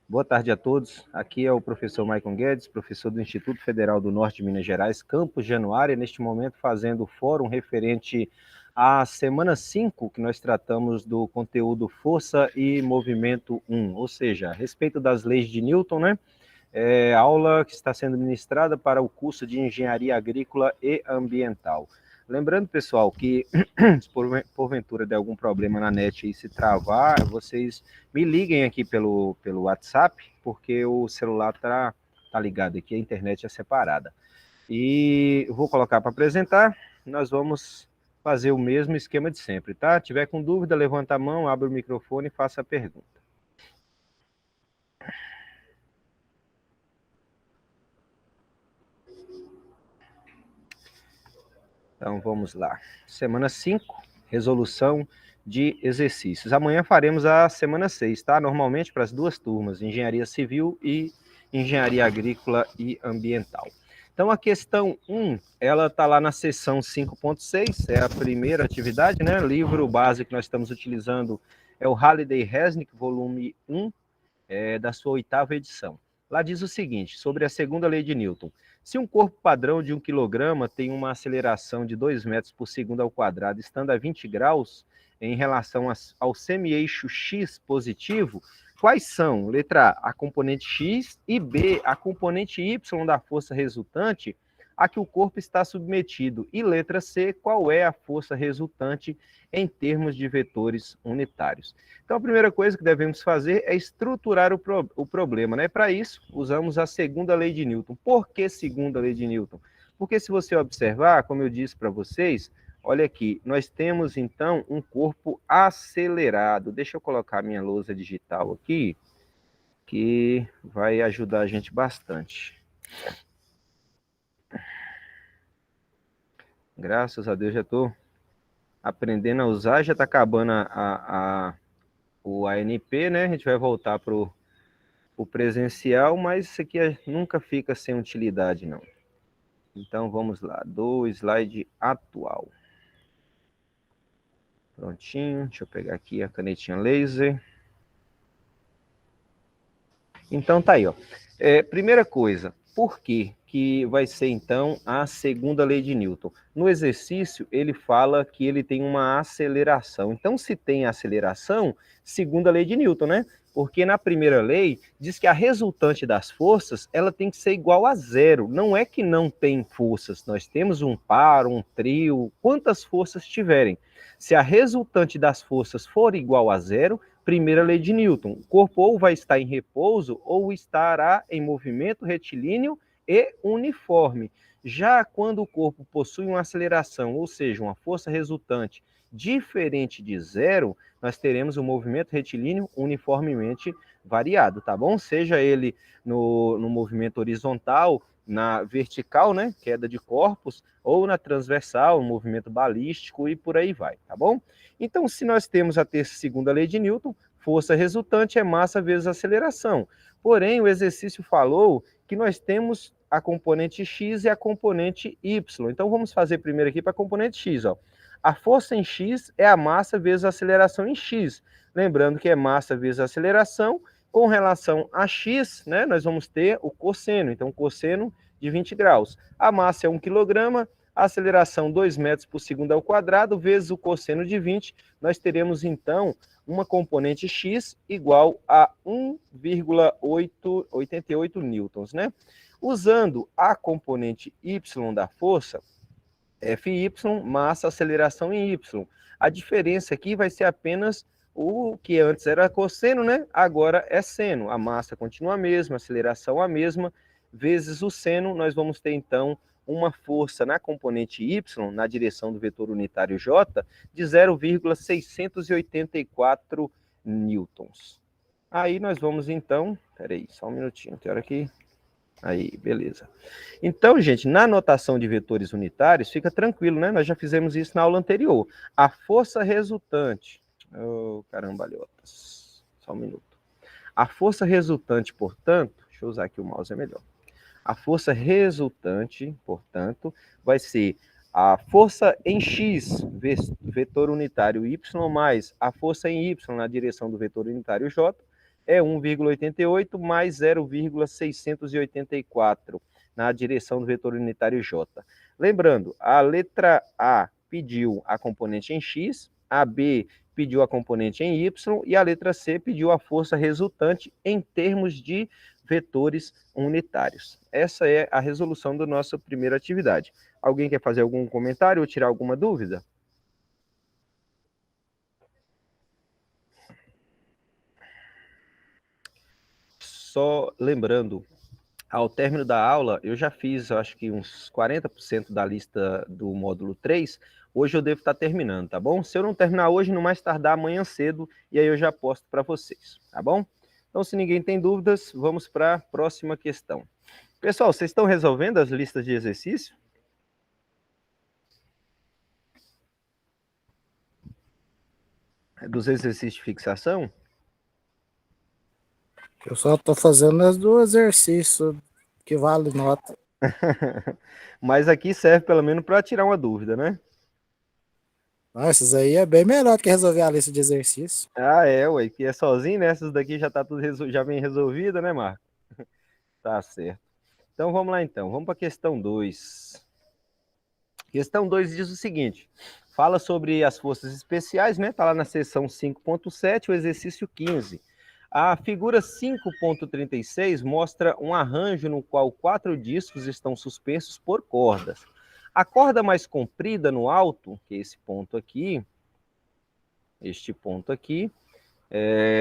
Boa tarde a todos. Aqui é o professor Maicon Guedes, professor do Instituto Federal do Norte de Minas Gerais, campus Januária, neste momento fazendo o fórum referente à semana 5, que nós tratamos do conteúdo Força e Movimento 1, ou seja, a respeito das leis de Newton, né? Aula que está sendo ministrada para o curso de Engenharia Agrícola e Ambiental. Lembrando, pessoal, que se porventura der algum problema na net e se travar, vocês me liguem aqui pelo WhatsApp, porque o celular tá ligado aqui, a internet é separada. E vou colocar para apresentar, nós vamos fazer o mesmo esquema de sempre, tá? Se tiver com dúvida, levanta a mão, abre o microfone e faça a pergunta. Então, vamos lá. Semana 5, resolução de exercícios. Amanhã faremos a semana 6, tá? Normalmente para as duas turmas, Engenharia Civil e Engenharia Agrícola e Ambiental. Então, a questão 1, ela está lá na seção 5.6, é a primeira atividade, né? O livro básico que nós estamos utilizando é o Halliday-Resnick, volume 1, da sua 8ª edição. Lá diz o seguinte, sobre a segunda lei de Newton. Se um corpo padrão de 1 kg tem uma aceleração de 2 metros por segundo ao quadrado, estando a 20 graus em relação ao semi-eixo x positivo, quais são? Letra A, a componente x, e B, a componente y da força resultante a que o corpo está submetido. E letra C, qual é a força resultante em termos de vetores unitários? Então, a primeira coisa que devemos fazer é estruturar o problema, né? Para isso, usamos a segunda lei de Newton. Por que segunda lei de Newton? Porque se você observar, como eu disse para vocês, olha aqui, nós temos então um corpo acelerado. Deixa eu colocar minha lousa digital aqui, que vai ajudar a gente bastante. Graças a Deus já estou aprendendo a usar, já está acabando o ANP, né? A gente vai voltar para o presencial, mas isso aqui nunca fica sem utilidade, não. Então, vamos lá, do slide atual. Prontinho, deixa eu pegar aqui a canetinha laser. Então, tá aí, ó. Primeira coisa, por que vai ser, então, a segunda lei de Newton? No exercício, ele fala que ele tem uma aceleração. Então, se tem aceleração, segunda lei de Newton, né? Porque na primeira lei, diz que a resultante das forças, ela tem que ser igual a zero. Não é que não tem forças. Nós temos um par, um trio, quantas forças tiverem. Se a resultante das forças for igual a zero, primeira lei de Newton, o corpo ou vai estar em repouso ou estará em movimento retilíneo e uniforme. Já quando o corpo possui uma aceleração, ou seja, uma força resultante diferente de zero, nós teremos um movimento retilíneo uniformemente variado, tá bom? Seja ele no movimento horizontal, na vertical, né, queda de corpos, ou na transversal, movimento balístico e por aí vai, tá bom? Então, se nós temos a segunda lei de Newton, força resultante é massa vezes aceleração. Porém, o exercício falou que nós temos a componente x e a componente y. Então, vamos fazer primeiro aqui para a componente x. Ó. A força em x é a massa vezes a aceleração em x. Lembrando que é massa vezes aceleração. Com relação a x, né, nós vamos ter o cosseno. Então, cosseno de 20 graus. A massa é 1 kg, a aceleração 2 metros por segundo ao quadrado, vezes o cosseno de 20, nós teremos, então, uma componente x igual a 1,88 newtons, né? Usando a componente y da força, Fy, massa, aceleração em y. A diferença aqui vai ser apenas o que antes era cosseno, né? Agora é seno. A massa continua a mesma, a aceleração a mesma, vezes o seno, nós vamos ter, então, uma força na componente y, na direção do vetor unitário j, de 0,684 newtons. Aí nós vamos, então... Peraí, só um minutinho, tem hora que... Aí, beleza. Então, gente, na notação de vetores unitários, fica tranquilo, né? Nós já fizemos isso na aula anterior. A força resultante... Oh, carambalhotas. Só um minuto. A força resultante, portanto... Deixa eu usar aqui o mouse, é melhor. A força resultante, portanto, vai ser a força em x, vetor unitário y, mais a força em y na direção do vetor unitário j, é 1,88 mais 0,684 na direção do vetor unitário J. Lembrando, a letra A pediu a componente em X, a B pediu a componente em Y e a letra C pediu a força resultante em termos de vetores unitários. Essa é a resolução da nossa primeira atividade. Alguém quer fazer algum comentário ou tirar alguma dúvida? Só lembrando, ao término da aula, eu já fiz, acho que uns 40% da lista do módulo 3. Hoje eu devo estar terminando, tá bom? Se eu não terminar hoje, no mais tardar amanhã cedo, e aí eu já posto para vocês, tá bom? Então, se ninguém tem dúvidas, vamos para a próxima questão. Pessoal, vocês estão resolvendo as listas de exercício? Dos exercícios de fixação? Eu só estou fazendo as do exercício que vale nota. Mas aqui serve pelo menos para tirar uma dúvida, né? Essas aí é bem melhor que resolver a lista de exercício. Ah, ué, que é sozinho, né? Essas daqui já tá tudo já vem resolvida, né, Marco? Tá certo. Então vamos lá então, vamos para a questão 2. Questão 2 diz o seguinte: fala sobre as forças especiais, né? Tá lá na seção 5.7, o exercício 15. A figura 5.36 mostra um arranjo no qual 4 discos estão suspensos por cordas. A corda mais comprida no alto, que é esse ponto aqui,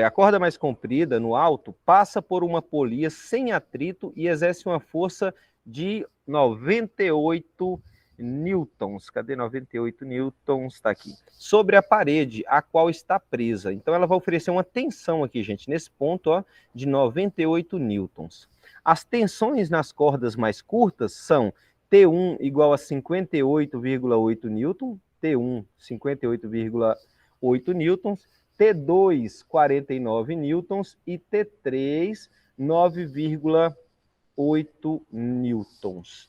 a corda mais comprida no alto passa por uma polia sem atrito e exerce uma força de 98 newtons. Cadê 98 newtons? Está aqui. Sobre a parede, a qual está presa. Então, ela vai oferecer uma tensão aqui, gente, nesse ponto, ó, de 98 newtons. As tensões nas cordas mais curtas são T1 igual a 58,8 newton, T1, 58,8 newtons, T2, 49 newtons e T3, 9,8 newtons.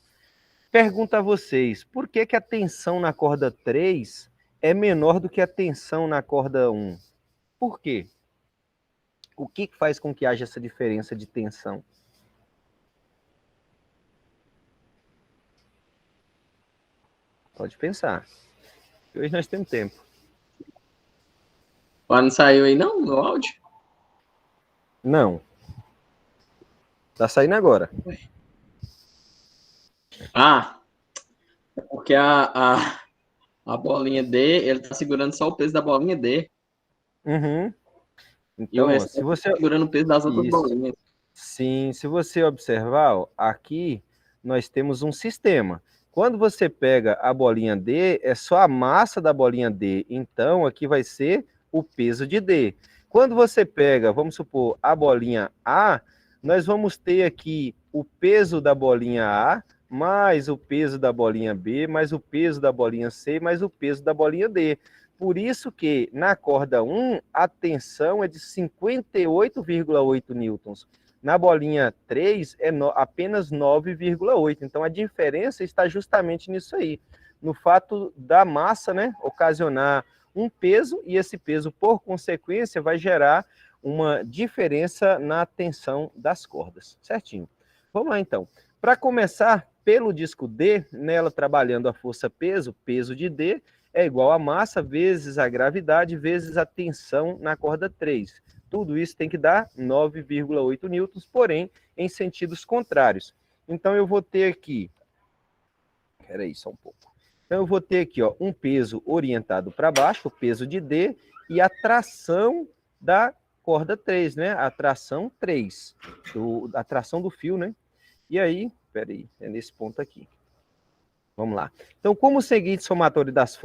Pergunto a vocês, por que a tensão na corda 3 é menor do que a tensão na corda 1? Por quê? O que faz com que haja essa diferença de tensão? Pode pensar. Hoje nós temos tempo. Não saiu aí não, no áudio? Não. Tá saindo agora. É porque a bolinha D, ele tá segurando só o peso da bolinha D. Uhum. Então, e o resto se você tá segurando o peso das outras bolinhas. Sim, se você observar, ó, aqui nós temos um sistema. Quando você pega a bolinha D, é só a massa da bolinha D. Então, aqui vai ser o peso de D. Quando você pega, vamos supor, a bolinha A, nós vamos ter aqui o peso da bolinha A, mais o peso da bolinha B, mais o peso da bolinha C, mais o peso da bolinha D. Por isso que na corda 1, a tensão é de 58,8 newtons. Na bolinha 3 é apenas 9,8. Então a diferença está justamente nisso aí, no fato da massa, né, ocasionar um peso, e esse peso, por consequência, vai gerar uma diferença na tensão das cordas, certinho? Vamos lá então. Para começar, pelo disco D, nela trabalhando a força-peso, peso de D, é igual a massa vezes a gravidade vezes a tensão na corda 3. Tudo isso tem que dar 9,8 newtons, porém, em sentidos contrários. Então, eu vou ter aqui... Espera aí só um pouco. Então, eu vou ter aqui, ó, um peso orientado para baixo, o peso de D, e a tração da corda 3, né? A tração 3, a tração do fio, né? E aí, espera aí, é nesse ponto aqui. Vamos lá. Então, como o seguinte somatório das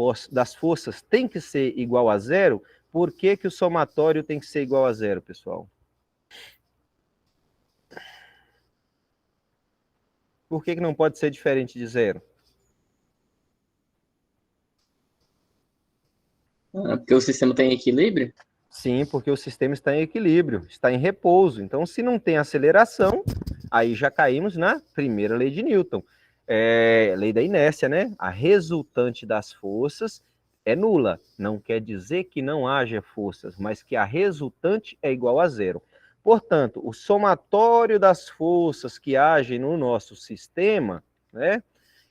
forças tem que ser igual a zero, por que o somatório tem que ser igual a zero, pessoal? Por que não pode ser diferente de zero? Porque o sistema tem equilíbrio? Sim, porque o sistema está em equilíbrio, está em repouso. Então, se não tem aceleração, aí já caímos na primeira lei de Newton. Lei da inércia, né? A resultante das forças é nula. Não quer dizer que não haja forças, mas que a resultante é igual a zero. Portanto, o somatório das forças que agem no nosso sistema, né,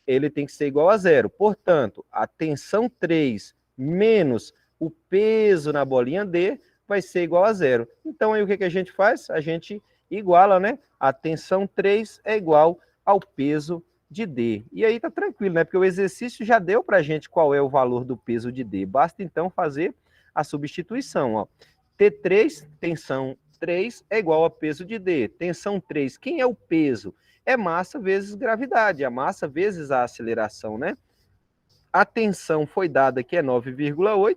ele tem que ser igual a zero. Portanto, a tensão 3 menos o peso na bolinha D vai ser igual a zero. Então, aí o que a gente faz? A gente iguala, né? A tensão 3 é igual ao peso de D. E aí tá tranquilo, né? Porque o exercício já deu para a gente qual é o valor do peso de D. Basta, então, fazer a substituição. Ó. T3, tensão 3, é igual a peso de D. Tensão 3, quem é o peso? É massa vezes gravidade, a massa vezes a aceleração, né? A tensão foi dada que é 9,8,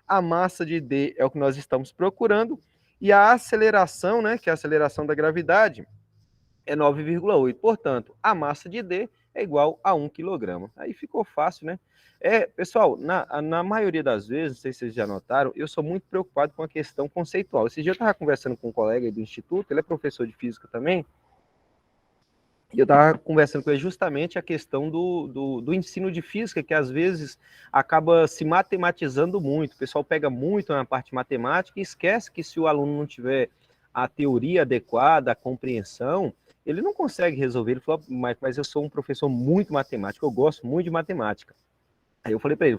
a massa de D é o que nós estamos procurando, e a aceleração, né, que é a aceleração da gravidade, é 9,8. Portanto, a massa de D é igual a 1 kg. Aí ficou fácil, né? Pessoal, na maioria das vezes, não sei se vocês já notaram, eu sou muito preocupado com a questão conceitual. Esse dia eu estava conversando com um colega aí do Instituto, ele é professor de física também, e eu estava conversando com ele justamente a questão do ensino de física, que às vezes acaba se matematizando muito. O pessoal pega muito na parte matemática e esquece que se o aluno não tiver a teoria adequada, a compreensão, ele não consegue resolver. Ele falou, mas eu sou um professor muito matemático, eu gosto muito de matemática. Aí eu falei para ele,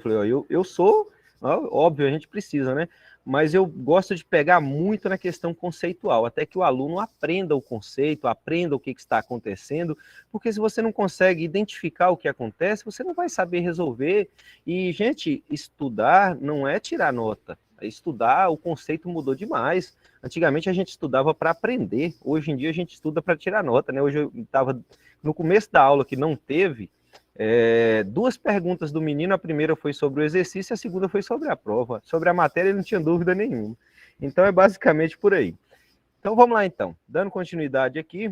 eu sou, óbvio, a gente precisa, né? Mas eu gosto de pegar muito na questão conceitual, até que o aluno aprenda o conceito, aprenda o que está acontecendo, porque se você não consegue identificar o que acontece, você não vai saber resolver. E, gente, estudar não é tirar nota. Estudar, o conceito mudou demais. Antigamente a gente estudava para aprender, hoje em dia a gente estuda para tirar nota, né? Hoje eu estava no começo da aula que não teve, duas perguntas do menino, a primeira foi sobre o exercício, a segunda foi sobre a prova. Sobre a matéria ele não tinha dúvida nenhuma. Então é basicamente por aí. Então vamos lá então, dando continuidade aqui,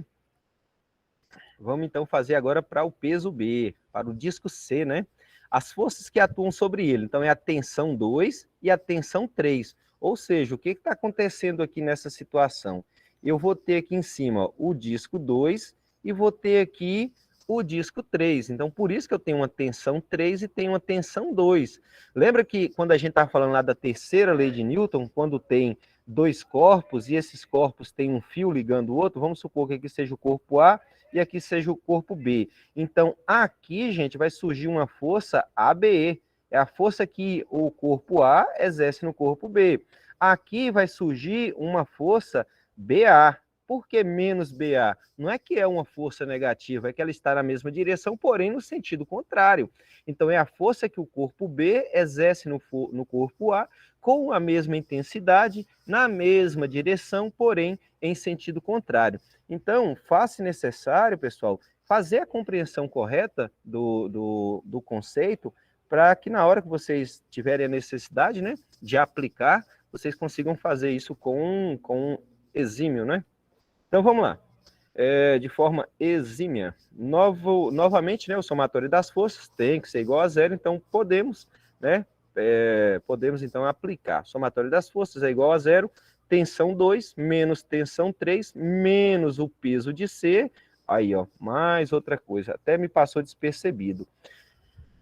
vamos então fazer agora para o peso B, para o disco C, né? As forças que atuam sobre ele, então é a tensão 2 e a tensão 3. Ou seja, o que está acontecendo aqui nessa situação? Eu vou ter aqui em cima o disco 2 e vou ter aqui o disco 3. Então, por isso que eu tenho uma tensão 3 e tenho uma tensão 2. Lembra que quando a gente estava falando lá da terceira lei de Newton, quando tem dois corpos e esses corpos têm um fio ligando o outro, vamos supor que aqui seja o corpo A e aqui seja o corpo B. Então, aqui, gente, vai surgir uma força ABE. É a força que o corpo A exerce no corpo B. Aqui vai surgir uma força BA. Por que menos BA? Não é que é uma força negativa, é que ela está na mesma direção, porém no sentido contrário. Então, é a força que o corpo B exerce no corpo A com a mesma intensidade, na mesma direção, porém em sentido contrário. Então, faz-se necessário, pessoal, fazer a compreensão correta do conceito para que na hora que vocês tiverem a necessidade, né, de aplicar, vocês consigam fazer isso com exímio, né? Então, vamos lá. De forma exímia. Novamente, né, o somatório das forças tem que ser igual a zero, então podemos, né, podemos então aplicar. Somatório das forças é igual a zero, tensão 2 menos tensão 3 menos o peso de C. Aí, ó, mais outra coisa, até me passou despercebido.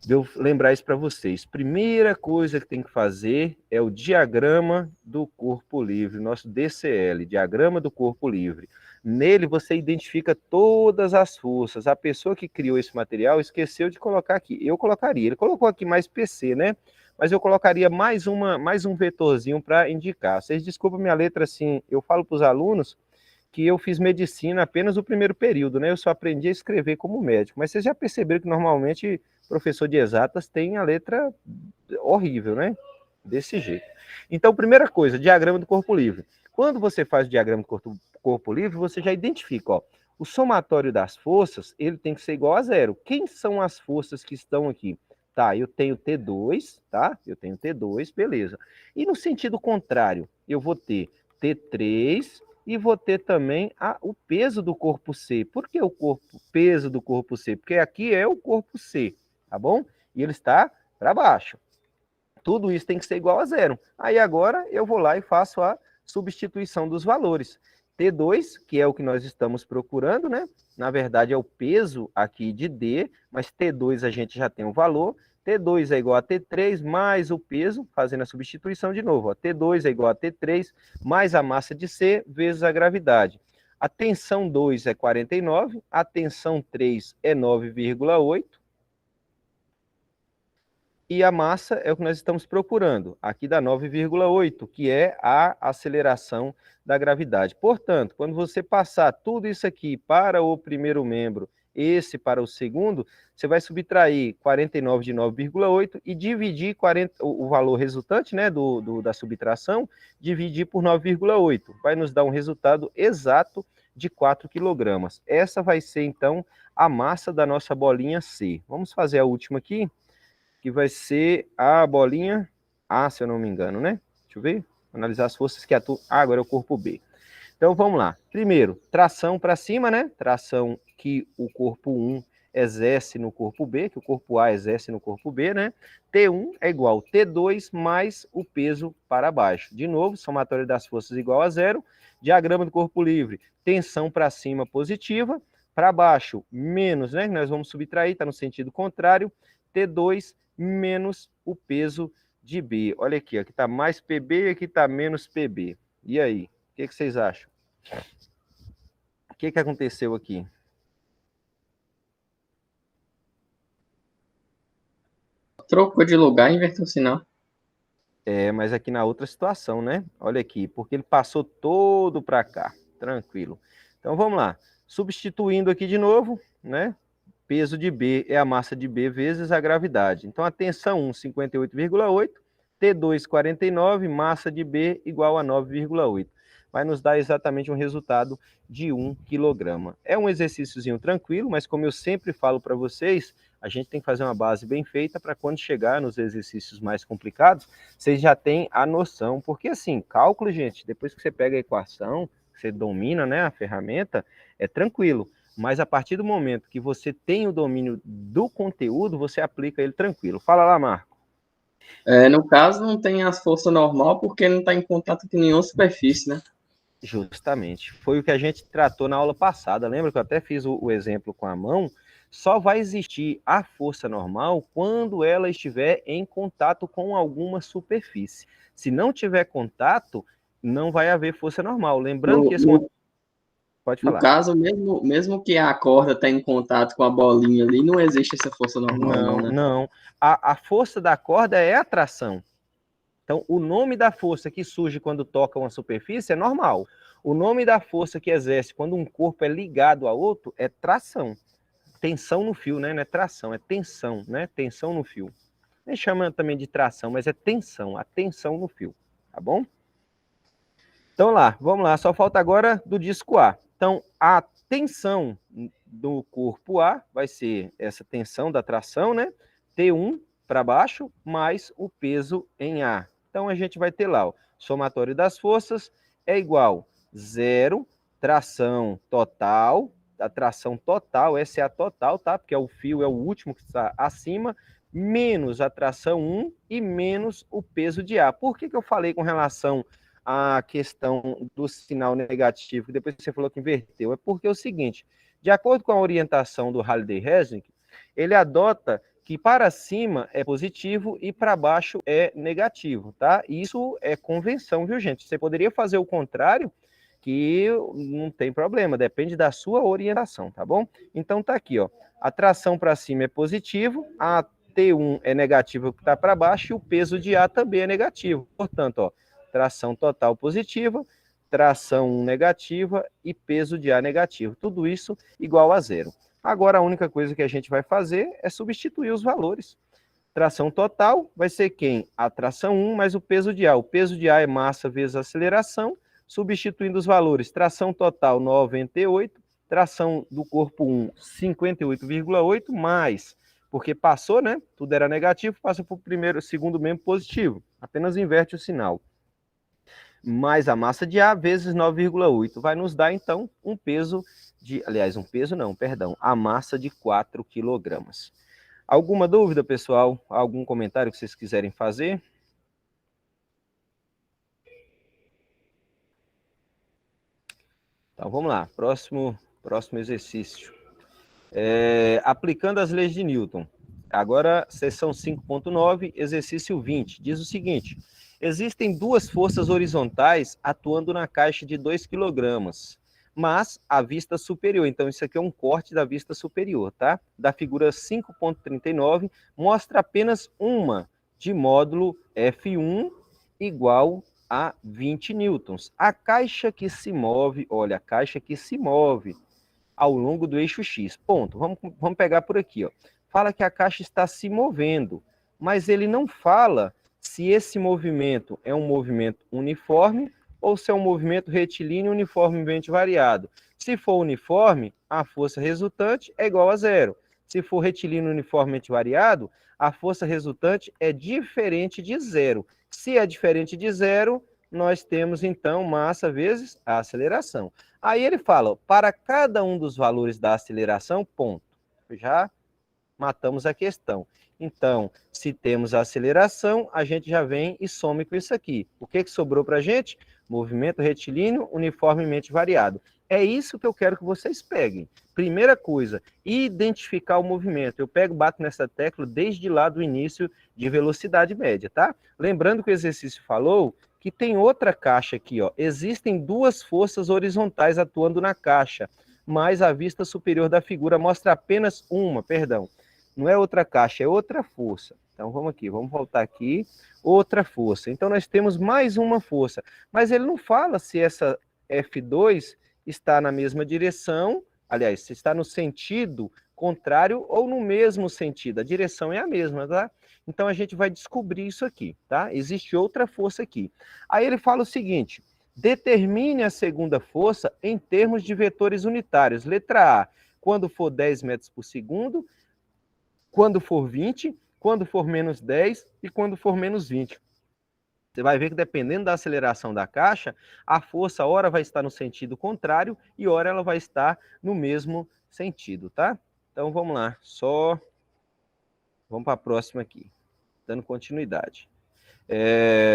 Devo lembrar isso para vocês. Primeira coisa que tem que fazer é o diagrama do corpo livre, nosso DCL, diagrama do corpo livre. Nele você identifica todas as forças. A pessoa que criou esse material esqueceu de colocar aqui. Eu colocaria. Ele colocou aqui mais PC, né? Mas eu colocaria mais um vetorzinho para indicar. Vocês desculpem minha letra assim. Eu falo para os alunos que eu fiz medicina apenas o primeiro período, né? Eu só aprendi a escrever como médico. Mas vocês já perceberam que normalmente professor de exatas tem a letra horrível, né? Desse jeito. Então, primeira coisa, diagrama do corpo livre. Quando você faz o diagrama do corpo livre, você já identifica, ó, o somatório das forças, ele tem que ser igual a zero. Quem são as forças que estão aqui? Tá, eu tenho T2, tá? Eu tenho T2, beleza. E no sentido contrário, eu vou ter T3 e vou ter também o peso do corpo C. Por que o peso do corpo C? Porque aqui é o corpo C, tá bom? E ele está para baixo. Tudo isso tem que ser igual a zero. Aí agora eu vou lá e faço a substituição dos valores. T2, que é o que nós estamos procurando, né? Na verdade, é o peso aqui de D, mas T2 a gente já tem o valor. T2 é igual a T3 mais o peso, fazendo a substituição de novo. Ó. T2 é igual a T3 mais a massa de C vezes a gravidade. A tensão 2 é 49, a tensão 3 é 9,8. E a massa é o que nós estamos procurando. Aqui dá 9,8, que é a aceleração da gravidade. Portanto, quando você passar tudo isso aqui para o primeiro membro, esse para o segundo, você vai subtrair 49 de 9,8 e dividir o valor resultante, né, da subtração, dividir por 9,8. Vai nos dar um resultado exato de 4 quilogramas. Essa vai ser, então, a massa da nossa bolinha C. Vamos fazer a última aqui, que vai ser a bolinha A, se eu não me engano, né? Deixa eu ver. Analisar as forças que atuam. Ah, agora é o corpo B. Então, vamos lá. Primeiro, tração para cima, né? Tração que o corpo 1 exerce no corpo B, que o corpo A exerce no corpo B, né? T1 é igual a T2 mais o peso para baixo. De novo, somatório das forças igual a zero. Diagrama do corpo livre. Tensão para cima positiva, para baixo menos, né? Nós vamos subtrair, está no sentido contrário. T2 menos o peso de B. Olha aqui, aqui está mais PB e aqui está menos PB. E aí? O que vocês acham? O que aconteceu aqui? Trocou de lugar e inverteu o sinal. É, mas aqui na outra situação, né? Olha aqui, porque ele passou todo para cá. Tranquilo. Então vamos lá. Substituindo aqui de novo, né? Peso de B é a massa de B vezes a gravidade. Então a tensão 1, 58,8, T2, 49, massa de B igual a 9,8. Vai nos dar exatamente um resultado de 1 kg. É um exercíciozinho tranquilo, mas como eu sempre falo para vocês, a gente tem que fazer uma base bem feita para quando chegar nos exercícios mais complicados, vocês já têm a noção. Porque assim, cálculo, gente, depois que você pega a equação, você domina, né, a ferramenta, é tranquilo. Mas a partir do momento que você tem o domínio do conteúdo, você aplica ele tranquilo. Fala lá, Marco. No caso, não tem as forças normal porque não está em contato com nenhuma superfície, né? Justamente. Foi o que a gente tratou na aula passada. Lembra que eu até fiz o exemplo com a mão? Só vai existir a força normal quando ela estiver em contato com alguma superfície. Se não tiver contato, não vai haver força normal. Lembrando que esse... Pode falar. No caso, mesmo que a corda está em contato com a bolinha ali, não existe essa força normal, não, né? Não. A força da corda é a tração. Então, o nome da força que surge quando toca uma superfície é normal. O nome da força que exerce quando um corpo é ligado a outro é tração. Tensão no fio, né? Não é tração, é tensão, né? Tensão no fio. A gente chama também de tração, mas é tensão, a tensão no fio, tá bom? Então vamos lá, só falta agora do disco A. Então, a tensão do corpo A vai ser essa tensão da tração, né? T1 para baixo, mais o peso em A. Então, a gente vai ter lá, o somatório das forças é igual a 0, tração total, a tração total, essa é a total, tá? Porque o fio é o último que está acima, menos a tração 1 e menos o peso de A. Por que eu falei com relação a questão do sinal negativo, que depois você falou que inverteu? É porque é o seguinte, de acordo com a orientação do Halliday-Resnick, ele adota que para cima é positivo e para baixo é negativo, tá? Isso é convenção, viu, gente? Você poderia fazer o contrário, que não tem problema, depende da sua orientação, tá bom? Então tá aqui, ó, a tração para cima é positivo, a T1 é negativo que está para baixo e o peso de A também é negativo. Portanto, ó, tração total positiva, tração negativa e peso de A negativo. Tudo isso igual a zero. Agora, a única coisa que a gente vai fazer é substituir os valores. Tração total vai ser quem? A tração 1 mais o peso de A. O peso de A é massa vezes aceleração. Substituindo os valores, tração total 98, tração do corpo 1 58,8, mais, porque passou, né? Tudo era negativo, passa para o segundo membro positivo. Apenas inverte o sinal. Mais a massa de A vezes 9,8. Vai nos dar, então, um peso de... Aliás, um peso não, perdão. A massa de 4 quilogramas. Alguma dúvida, pessoal? Algum comentário que vocês quiserem fazer? Então, vamos lá. Próximo exercício. Aplicando as leis de Newton. Agora, seção 5.9, exercício 20. Diz o seguinte: existem duas forças horizontais atuando na caixa de 2 kg, mas a vista superior. Então, isso aqui é um corte da vista superior, tá? Da figura 5.39, mostra apenas uma de módulo F1 igual a 20 newtons. A caixa que se move, olha, a caixa que se move ao longo do eixo X. Ponto. Vamos pegar por aqui, ó. Fala que a caixa está se movendo, mas ele não fala se esse movimento é um movimento uniforme ou se é um movimento retilíneo uniformemente variado. Se for uniforme, a força resultante é igual a zero. Se for retilíneo uniformemente variado, a força resultante é diferente de zero. Se é diferente de zero, nós temos, então, massa vezes a aceleração. Aí ele fala, ó, para cada um dos valores da aceleração, ponto. Já matamos a questão. Então, se temos a aceleração, a gente já vem e some com isso aqui. O que sobrou para a gente? Movimento retilíneo uniformemente variado. É isso que eu quero que vocês peguem. Primeira coisa, identificar o movimento. Eu bato nessa tecla desde lá do início de velocidade média, tá? Lembrando que o exercício falou que tem outra caixa aqui, ó. Existem duas forças horizontais atuando na caixa, mas a vista superior da figura mostra apenas uma, perdão. Não é outra caixa, é outra força. Então vamos aqui, vamos voltar aqui. Outra força. Então nós temos mais uma força. Mas ele não fala se essa F2 está na mesma direção, aliás, se está no sentido contrário ou no mesmo sentido. A direção é a mesma, tá? Então a gente vai descobrir isso aqui, tá? Existe outra força aqui. Aí ele fala o seguinte: determine a segunda força em termos de vetores unitários. Letra A, quando for 10 metros por segundo, quando for 20, quando for menos 10 e quando for menos 20. Você vai ver que dependendo da aceleração da caixa, a força ora vai estar no sentido contrário e ora ela vai estar no mesmo sentido, tá? Então vamos lá, vamos para a próxima aqui, dando continuidade.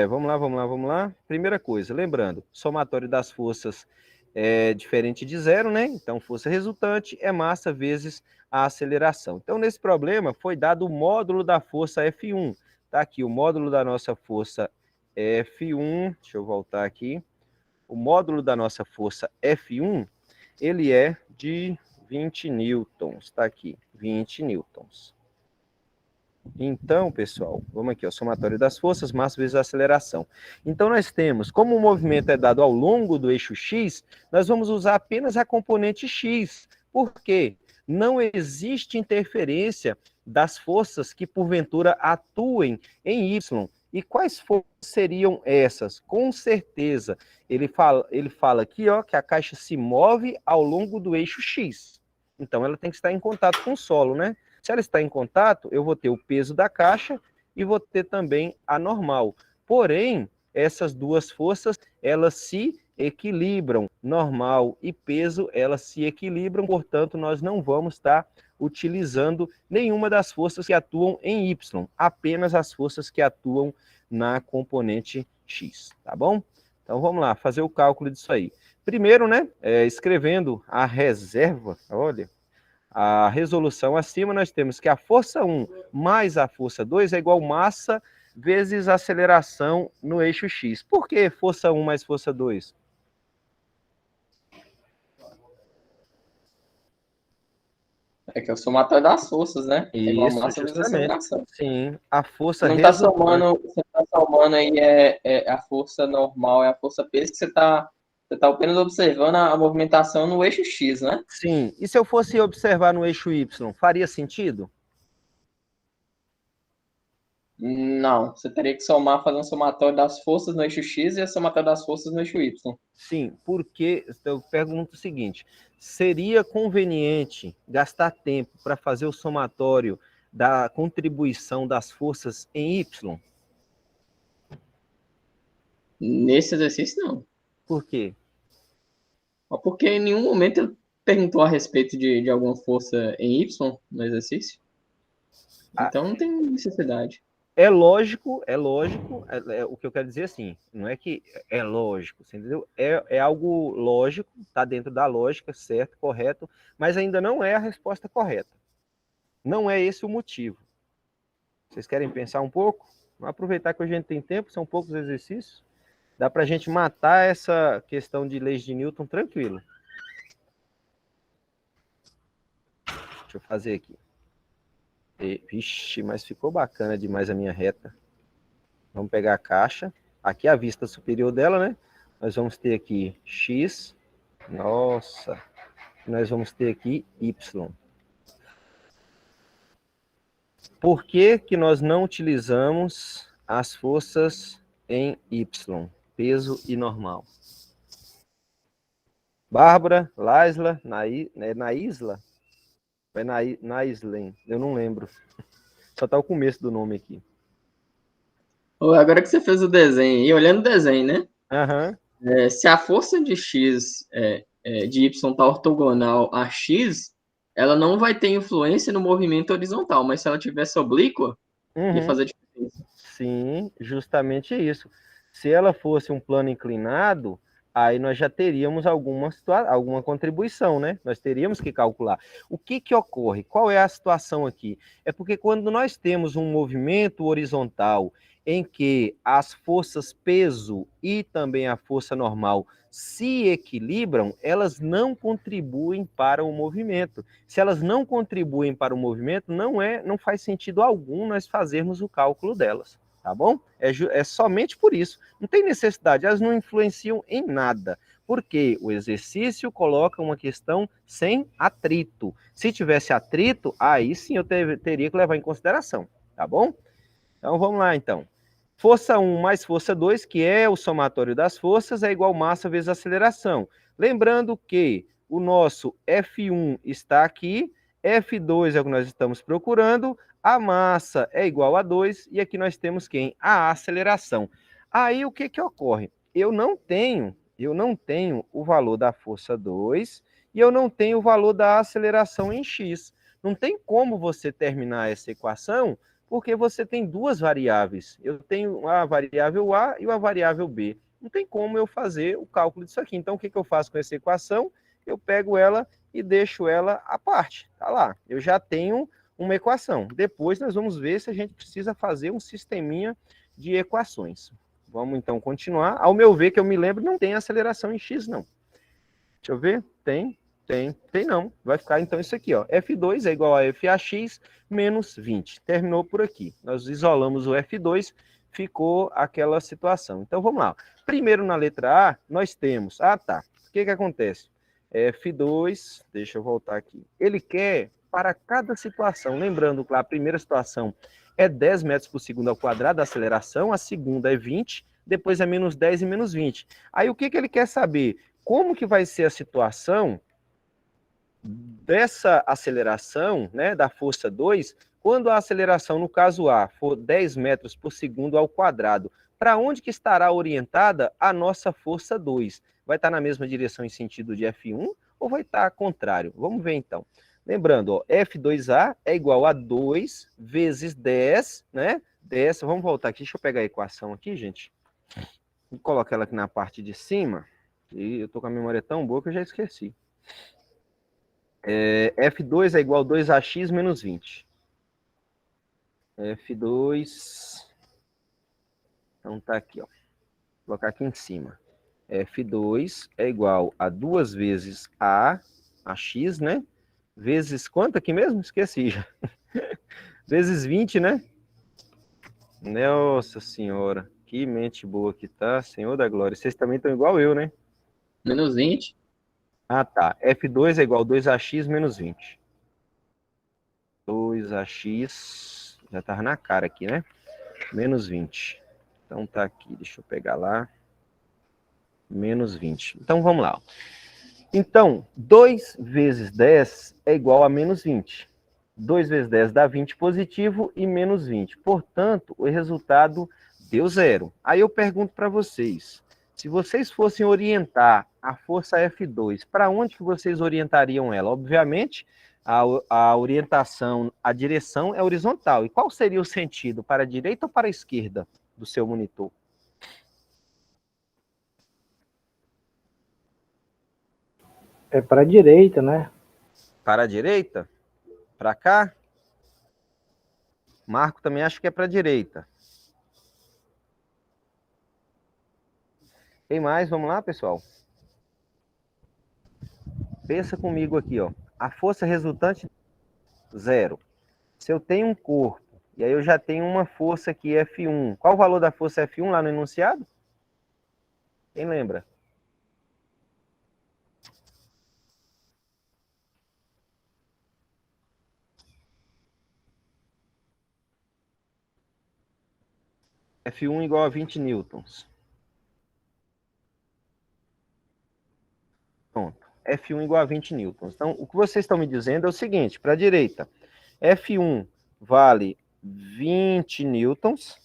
Vamos lá. Primeira coisa, lembrando, somatório das forças é diferente de zero, né? Então, força resultante é massa vezes a aceleração. Então, nesse problema, foi dado o módulo da força F1. Tá aqui, o módulo da nossa força F1, deixa eu voltar aqui. O módulo da nossa força F1, ele é de 20 newtons, tá aqui, 20 newtons. Então, pessoal, vamos aqui, ó, somatório das forças, massa vezes a aceleração. Então, nós temos, como o movimento é dado ao longo do eixo X, nós vamos usar apenas a componente X. Por quê? Não existe interferência das forças que, porventura, atuem em Y. E quais forças seriam essas? Com certeza, ele fala aqui, ó, que a caixa se move ao longo do eixo X. Então, ela tem que estar em contato com o solo, né? Se ela está em contato, eu vou ter o peso da caixa e vou ter também a normal. Porém, essas duas forças, elas se equilibram. Normal e peso, elas se equilibram, portanto, nós não vamos estar utilizando nenhuma das forças que atuam em Y, apenas as forças que atuam na componente X, tá bom? Então, vamos lá, fazer o cálculo disso aí. Primeiro, né, escrevendo a reserva, olha, a resolução acima, nós temos que a força 1 mais a força 2 é igual massa vezes aceleração no eixo X. Por que força 1 mais força 2? É que é o somatório das forças, né? É igual Isso, massa vezes justamente. aceleração. Sim, a força Não está resultante. somando, você não tá somando aí a força normal, é a força peso que você tá apenas observando a movimentação no eixo X, né? Sim, e se eu fosse observar no eixo Y, faria sentido? Não, você teria que somar, fazer um somatório das forças no eixo X e a somatória das forças no eixo Y. Sim, porque eu pergunto o seguinte: seria conveniente gastar tempo para fazer o somatório da contribuição das forças em Y? Nesse exercício, não. Por quê? Porque em nenhum momento ele perguntou a respeito de alguma força em Y no exercício. Ah, Então não tem necessidade. É lógico, o que eu quero dizer assim, não é que é lógico, você entendeu? É algo lógico, está dentro da lógica, certo, correto, mas ainda não é a resposta correta. Não é esse o motivo. Vocês querem pensar um pouco? Vamos aproveitar que a gente tem tempo, são poucos exercícios. Dá para a gente matar essa questão de leis de Newton tranquilo. Deixa eu fazer aqui. Vixe, mas ficou bacana demais a minha reta. Vamos pegar a caixa. Aqui é a vista superior dela, né? Nós vamos ter aqui X. Nossa. Nós vamos ter aqui Y. Por que que nós não utilizamos as forças em Y? Peso e normal. Bárbara, Laisla, Naisla? Vai Naislen, eu não lembro. Só tá o começo do nome aqui. Agora que você fez o desenho, e olhando o desenho, né? Aham. Se a força de X de Y está ortogonal a X, ela não vai ter influência no movimento horizontal, mas se ela tivesse oblíqua, ia Uhum. fazer diferença. Sim, justamente isso. Se ela fosse um plano inclinado, aí nós já teríamos alguma contribuição, né? Nós teríamos que calcular. O que que ocorre? Qual é a situação aqui? É porque quando nós temos um movimento horizontal em que as forças peso e também a força normal se equilibram, elas não contribuem para o movimento. Se elas não contribuem para o movimento, não faz sentido algum nós fazermos o cálculo delas, tá bom? É somente por isso. Não tem necessidade, elas não influenciam em nada, porque o exercício coloca uma questão sem atrito. Se tivesse atrito, aí sim eu teria que levar em consideração, tá bom? Então vamos lá então. Força 1 mais força 2, que é o somatório das forças, é igual massa vezes aceleração. Lembrando que o nosso F1 está aqui, F2 é o que nós estamos procurando, a massa é igual a 2, e aqui nós temos quem? A aceleração. Aí o que que ocorre? Eu não tenho o valor da força 2 e eu não tenho o valor da aceleração em x. Não tem como você terminar essa equação porque você tem duas variáveis. Eu tenho a variável A e a variável B. Não tem como eu fazer o cálculo disso aqui. Então, o que que eu faço com essa equação? Eu pego ela e deixo ela à parte. Tá lá. Eu já tenho uma equação. Depois nós vamos ver se a gente precisa fazer um sisteminha de equações. Vamos então continuar. Ao meu ver, que eu me lembro, não tem aceleração em x, não. Deixa eu ver. Tem não. Vai ficar então isso aqui, ó. F2 é igual a FAX menos 20. Terminou por aqui. Nós isolamos o F2, ficou aquela situação. Então vamos lá. Primeiro na letra A, nós temos... Ah, tá. O que que acontece? F2, deixa eu voltar aqui. Ele quer para cada situação. Lembrando que a primeira situação é 10 metros por segundo ao quadrado da aceleração, a segunda é 20, depois é menos 10 e menos 20. Aí o que que ele quer saber? Como que vai ser a situação dessa aceleração, né, da força 2, quando a aceleração, no caso A, for 10 metros por segundo ao quadrado, para onde que estará orientada a nossa força 2? Vai estar na mesma direção em sentido de F1 ou vai estar contrário? Vamos ver então. Lembrando, ó, F2A é igual a 2 vezes 10, né? 10, vamos voltar aqui, deixa eu pegar a equação aqui, gente. Vou colocar ela aqui na parte de cima, e eu tô com a memória tão boa que eu já esqueci. F2 é igual a 2AX menos 20. F2... Então tá aqui, ó. Vou colocar aqui em cima. F2 é igual a 2 vezes AX, né? Vezes quanto aqui mesmo? Esqueci já. Vezes 20, né? Nossa senhora, que mente boa que tá, Senhor da glória. Vocês também estão igual eu, né? Menos 20. Ah, tá. F2 é igual a 2AX menos 20. 2AX, já tava na cara aqui, né? Menos 20. Então tá aqui, deixa eu pegar lá. Menos 20. Então vamos lá. Então, 2 vezes 10 é igual a menos 20. 2 vezes 10 dá 20 positivo e menos 20. Portanto, o resultado deu zero. Aí eu pergunto para vocês, se vocês fossem orientar a força F2, para onde que vocês orientariam ela? Obviamente, a orientação, a direção é horizontal. E qual seria o sentido? Para a direita ou para a esquerda do seu monitor? É para a direita, né? Para a direita? Para cá? Marco também acho que é para a direita. Tem mais? Vamos lá, pessoal? Pensa comigo aqui, ó. A força resultante, 0. Se eu tenho um corpo, e aí eu já tenho uma força aqui, F1. Qual o valor da força F1 lá no enunciado? Quem lembra? F1 igual a 20 newtons. Pronto. F1 igual a 20 newtons. Então, o que vocês estão me dizendo é o seguinte, para a direita, F1 vale 20 newtons,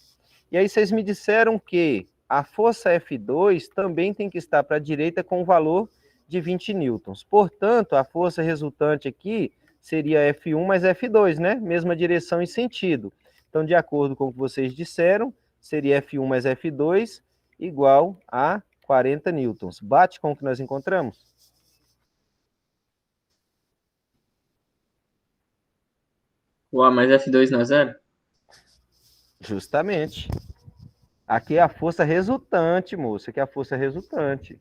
e aí vocês me disseram que a força F2 também tem que estar para a direita com o valor de 20 newtons. Portanto, a força resultante aqui seria F1 mais F2, né? Mesma direção e sentido. Então, de acordo com o que vocês disseram, seria F1 mais F2 igual a 40 newtons. Bate com o que nós encontramos? Uau, mas F2 não é 0? Justamente. Aqui é a força resultante, moça. Aqui é a força resultante.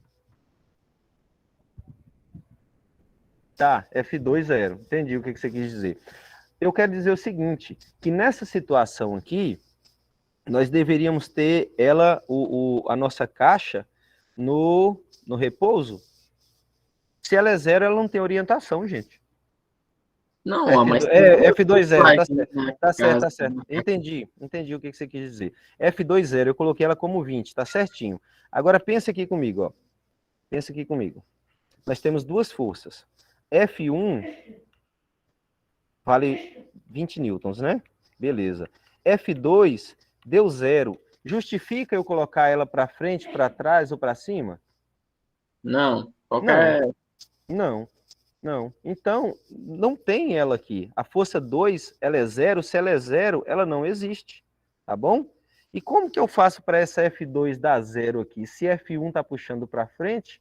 Tá, F2, 0. Entendi o que você quis dizer. Eu quero dizer o seguinte, que nessa situação aqui, nós deveríamos ter ela, a nossa caixa, no repouso. Se ela é 0, ela não tem orientação, gente. Não, mas... F2, 0, tá certo. Tá certo, tá casa. certo. Entendi o que você quis dizer. F2, 0, eu coloquei ela como 20, tá certinho. Agora pensa aqui comigo, ó. Pensa aqui comigo. Nós temos duas forças. F1 vale 20 newtons, né? Beleza. F2 deu 0. Justifica eu colocar ela para frente, para trás ou para cima? Não, qualquer... Não. Então, não tem ela aqui. A força 2, ela é 0. Se ela é 0, ela não existe. Tá bom? E como que eu faço para essa F2 dar 0 aqui? Se F1 está puxando para frente,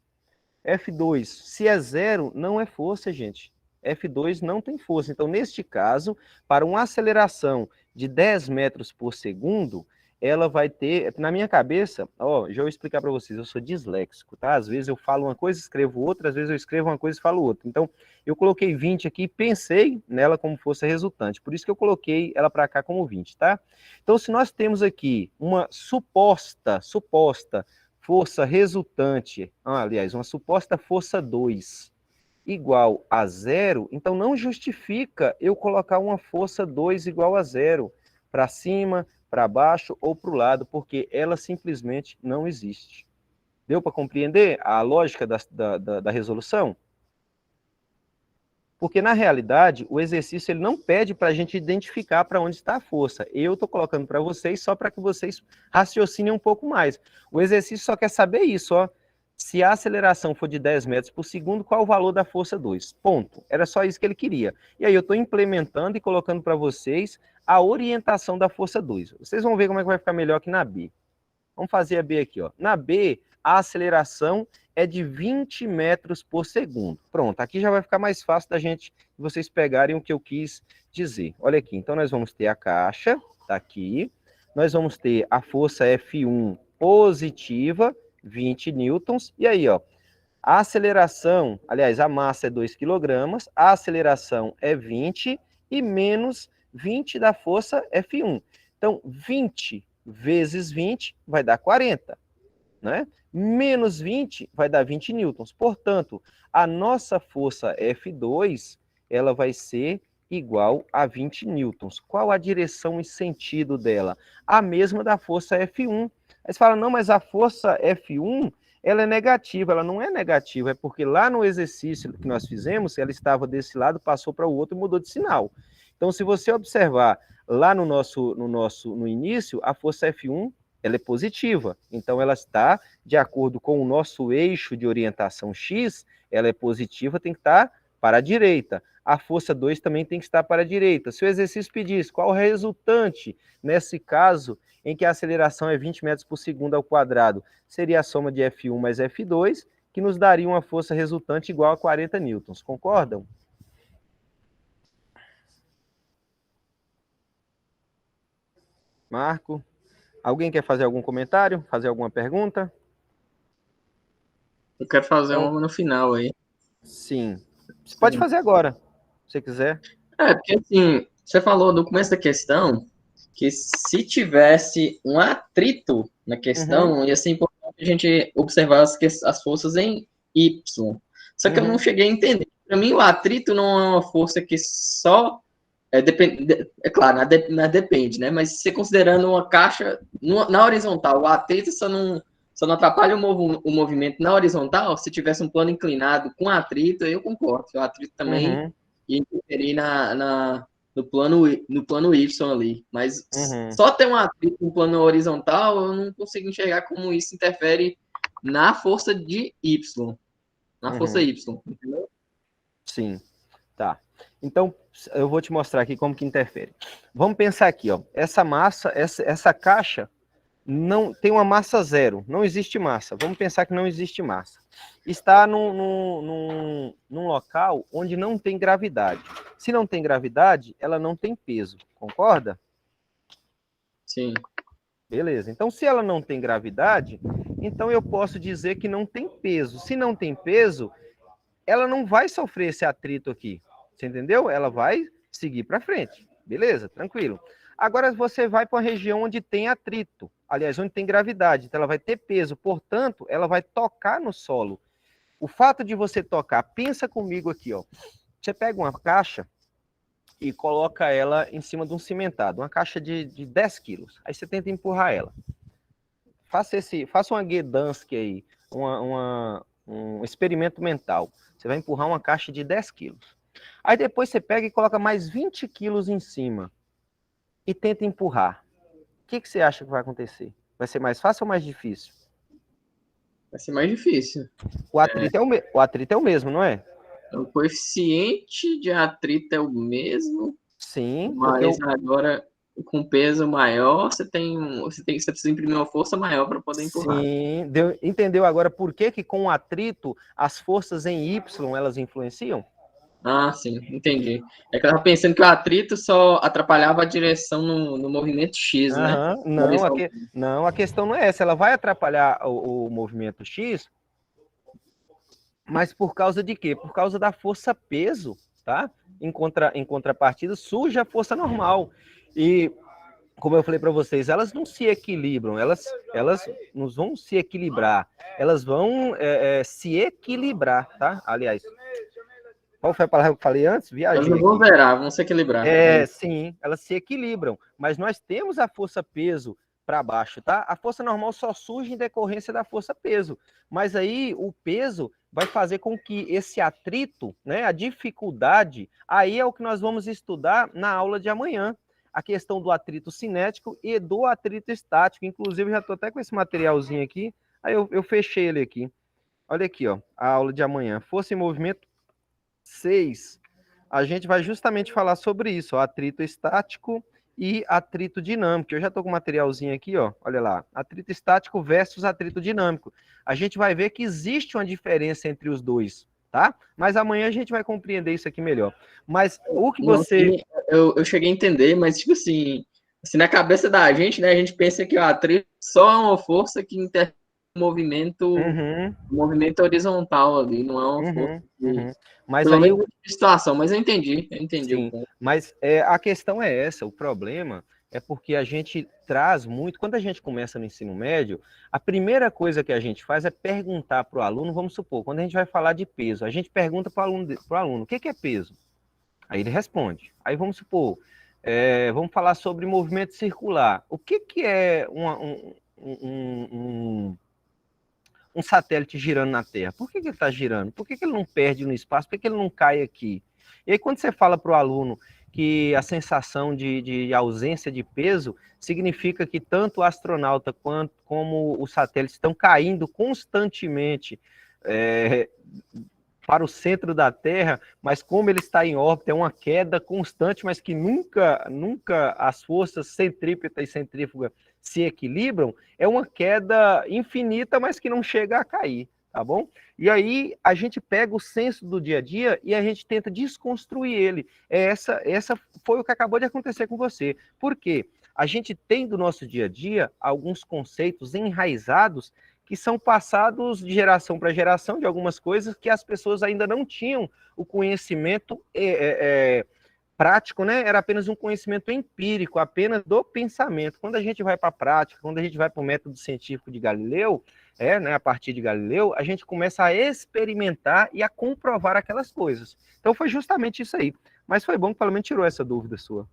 F2, se é 0, não é força, gente. F2 não tem força. Então, neste caso, para uma aceleração de 10 metros por segundo, ela vai ter, na minha cabeça, ó, já vou explicar para vocês, eu sou disléxico, tá? Às vezes eu falo uma coisa, escrevo outra, às vezes eu escrevo uma coisa e falo outra. Então, eu coloquei 20 aqui e pensei nela como força resultante. Por isso que eu coloquei ela para cá como 20, tá? Então, se nós temos aqui uma suposta força resultante, aliás, uma suposta força 2 igual a 0, então não justifica eu colocar uma força 2 igual a 0 para cima, para baixo ou para o lado, porque ela simplesmente não existe. Deu para compreender a lógica da resolução? Porque, na realidade, o exercício ele não pede para a gente identificar para onde está a força. Eu estou colocando para vocês só para que vocês raciocinem um pouco mais. O exercício só quer saber isso, ó. Se a aceleração for de 10 metros por segundo, qual o valor da força 2? Ponto. Era só isso que ele queria. E aí eu estou implementando e colocando para vocês a orientação da força 2. Vocês vão ver como é que vai ficar melhor aqui na B. Vamos fazer a B aqui, ó. Na B, a aceleração é de 20 metros por segundo. Pronto, aqui já vai ficar mais fácil da gente, vocês pegarem o que eu quis dizer. Olha aqui, então nós vamos ter a caixa, tá aqui. Nós vamos ter a força F1 positiva, 20 newtons. E aí, ó, a aceleração, aliás, a massa é 2 kg, a aceleração é 20 e menos 20 da força F1. Então, 20 vezes 20 vai dar 40, né? Menos 20 vai dar 20 newtons. Portanto, a nossa força F2, ela vai ser igual a 20 newtons. Qual a direção e sentido dela? A mesma da força F1. Aí você fala, não, mas a força F1, ela é negativa. Ela não é negativa, é porque lá no exercício que nós fizemos, ela estava desse lado, passou para o outro e mudou de sinal. Então, se você observar lá no início, a força F1, ela é positiva. Então, ela está de acordo com o nosso eixo de orientação X, ela é positiva, tem que estar para a direita. A força 2 também tem que estar para a direita. Se o exercício pedisse qual o resultante, nesse caso, em que a aceleração é 20 metros por segundo ao quadrado, seria a soma de F1 mais F2, que nos daria uma força resultante igual a 40 newtons. Concordam? Marco? Alguém quer fazer algum comentário? Fazer alguma pergunta? Eu quero fazer Então, uma no final aí. sim. Você pode fazer agora, se você quiser. Porque assim, você falou no começo da questão que se tivesse um atrito na questão, ia ser importante a gente observar as forças em Y. Só que eu não cheguei a entender. Para mim, o atrito não é uma força que só depende, é claro, depende, né? Mas se considerando uma caixa na horizontal, o atrito só não atrapalha o movimento na horizontal. Se tivesse um plano inclinado com atrito, eu concordo. O atrito também ia interferir no plano Y ali. Mas só ter um atrito no plano horizontal, eu não consigo enxergar como isso interfere na força de Y. Na força Y, entendeu? Sim, tá. Então, eu vou te mostrar aqui como que interfere. Vamos pensar aqui, ó. Essa massa, essa caixa não tem uma massa zero, não existe massa. Vamos pensar que não existe massa. Está num local onde não tem gravidade. Se não tem gravidade, ela não tem peso, concorda? Sim. Beleza. Então, se ela não tem gravidade, então eu posso dizer que não tem peso. Se não tem peso, ela não vai sofrer esse atrito aqui. Você entendeu? Ela vai seguir para frente. Beleza? Tranquilo. Agora você vai para uma região onde tem atrito. Aliás, onde tem gravidade. Então ela vai ter peso. Portanto, ela vai tocar no solo. O fato de você tocar, pensa comigo aqui, ó. Você pega uma caixa e coloca ela em cima de um cimentado. Uma caixa de 10 quilos. Aí você tenta empurrar ela. Faça uma Gdansk aí. Um experimento mental. Você vai empurrar uma caixa de 10 quilos. Aí depois você pega e coloca mais 20 quilos em cima e tenta empurrar. O que você acha que vai acontecer? Vai ser mais fácil ou mais difícil? Vai ser mais difícil. O atrito é o mesmo, não é? O coeficiente de atrito é o mesmo. Sim, mas agora com peso maior, você precisa imprimir uma força maior para poder empurrar. Sim, entendeu agora por que com o atrito as forças em Y elas influenciam? Ah, sim, entendi. É que eu estava pensando que o atrito só atrapalhava a direção no movimento X, né? Não, a questão não é essa. Ela vai atrapalhar o movimento X, mas por causa de quê? Por causa da força-peso, tá? Em contrapartida, surge a força normal. E, como eu falei para vocês, elas não se equilibram, elas não vão se equilibrar, elas vão se equilibrar, tá? Aliás, qual foi a palavra que eu falei antes? Viajei. Elas não vão zerar, vão se equilibrar. Sim, elas se equilibram, mas nós temos a força-peso para baixo, tá? A força normal só surge em decorrência da força-peso, mas aí o peso vai fazer com que esse atrito, né, a dificuldade, aí é o que nós vamos estudar na aula de amanhã, a questão do atrito cinético e do atrito estático. Inclusive, já estou até com esse materialzinho aqui, aí eu fechei ele aqui. Olha aqui, ó, a aula de amanhã. Força em movimento 6. A gente vai justamente falar sobre isso, ó, atrito estático e atrito dinâmico. Eu já estou com o materialzinho aqui, ó, olha lá. Atrito estático versus atrito dinâmico. A gente vai ver que existe uma diferença entre os dois, tá? Mas amanhã a gente vai compreender isso aqui melhor. Mas o que você... Eu cheguei a entender, mas tipo assim, na cabeça da gente, né, a gente pensa que o atrito só é uma força que interfere no movimento horizontal ali, não é uma força Mas pelo aí menos de situação, mas eu entendi sim, o ponto. mas a questão é essa, o problema é porque a gente traz muito, quando a gente começa no ensino médio, a primeira coisa que a gente faz é perguntar para o aluno, vamos supor, quando a gente vai falar de peso, a gente pergunta para o aluno, o que é peso? Aí ele responde. Aí vamos supor, vamos falar sobre movimento circular. O que é um satélite girando na Terra? Por que ele está girando? Por que ele não perde no espaço? Por que ele não cai aqui? E aí, quando você fala para o aluno que a sensação de ausência de peso significa que tanto o astronauta como o satélite estão caindo constantemente para o centro da Terra, mas como ele está em órbita, é uma queda constante, mas que nunca as forças centrípeta e centrífuga se equilibram, é uma queda infinita, mas que não chega a cair, tá bom? E aí a gente pega o senso do dia a dia e a gente tenta desconstruir ele. Essa foi o que acabou de acontecer com você. Por quê? A gente tem do nosso dia a dia alguns conceitos enraizados que são passados de geração para geração de algumas coisas que as pessoas ainda não tinham o conhecimento prático, né? Era apenas um conhecimento empírico, apenas do pensamento. Quando a gente vai para a prática, quando a gente vai para o método científico de Galileu, né, a partir de Galileu, a gente começa a experimentar e a comprovar aquelas coisas. Então foi justamente isso aí. Mas foi bom que pelo menos tirou essa dúvida sua.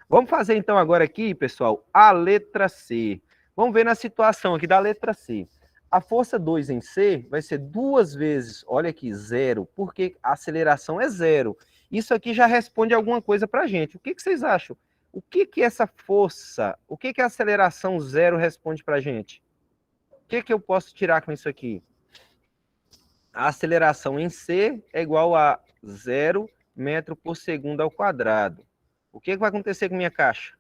Vamos fazer então agora aqui, pessoal, a letra C. Vamos ver na situação aqui da letra C. A força 2 em C vai ser 2 vezes, olha aqui, 0, porque a aceleração é 0. Isso aqui já responde alguma coisa para a gente. O que vocês acham? O que essa força, o que a aceleração 0 responde para a gente? O que eu posso tirar com isso aqui? A aceleração em C é igual a 0 metro por segundo ao quadrado. O que vai acontecer com minha caixa?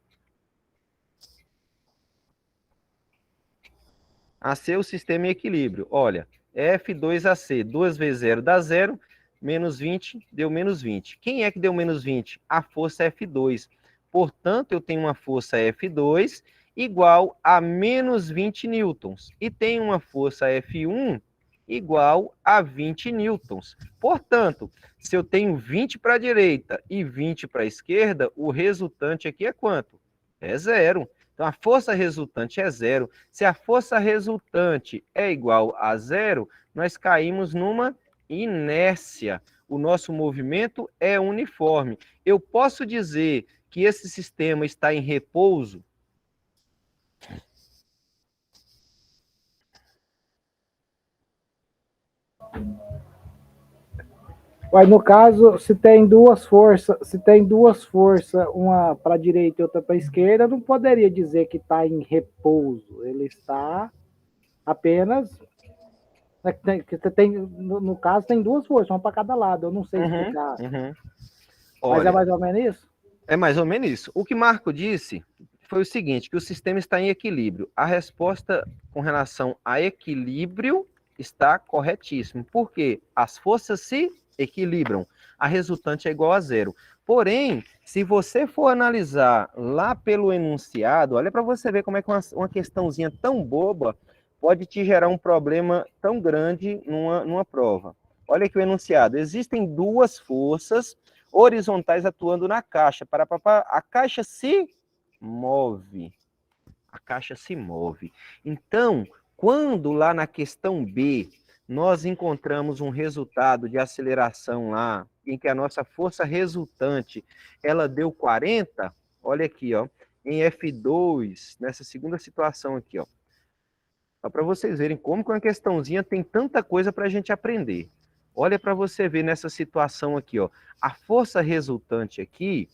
AC, o sistema em equilíbrio. Olha, F2AC, 2 vezes 0 dá 0, menos 20 deu menos 20. Quem é que deu menos 20? A força F2. Portanto, eu tenho uma força F2 igual a menos 20 newtons. E tenho uma força F1 igual a 20 newtons. Portanto, se eu tenho 20 para a direita e 20 para a esquerda, o resultante aqui é quanto? É 0. Então, a força resultante é 0. Se a força resultante é igual a 0, nós caímos numa inércia. O nosso movimento é uniforme. Eu posso dizer que esse sistema está em repouso? Ué, no caso, se tem duas forças, uma para a direita e outra para a esquerda, não poderia dizer que está em repouso. Ele está apenas. No caso, tem duas forças, uma para cada lado. Eu não sei explicar. Mas Olha, é mais ou menos isso? É mais ou menos isso. O que Marco disse foi o seguinte, que o sistema está em equilíbrio. A resposta com relação a equilíbrio está corretíssima. Por quê? As forças se equilibram. A resultante é igual a 0. Porém, se você for analisar lá pelo enunciado, olha para você ver como é que uma questãozinha tão boba pode te gerar um problema tão grande numa prova. Olha aqui o enunciado. Existem duas forças horizontais atuando na caixa. A caixa se move. A caixa se move. Então, quando lá na questão B, nós encontramos um resultado de aceleração lá, em que a nossa força resultante, ela deu 40, olha aqui, ó, em F2, nessa segunda situação aqui, ó. Só para vocês verem como que uma questãozinha tem tanta coisa para a gente aprender. Olha para você ver nessa situação aqui, ó. A força resultante aqui,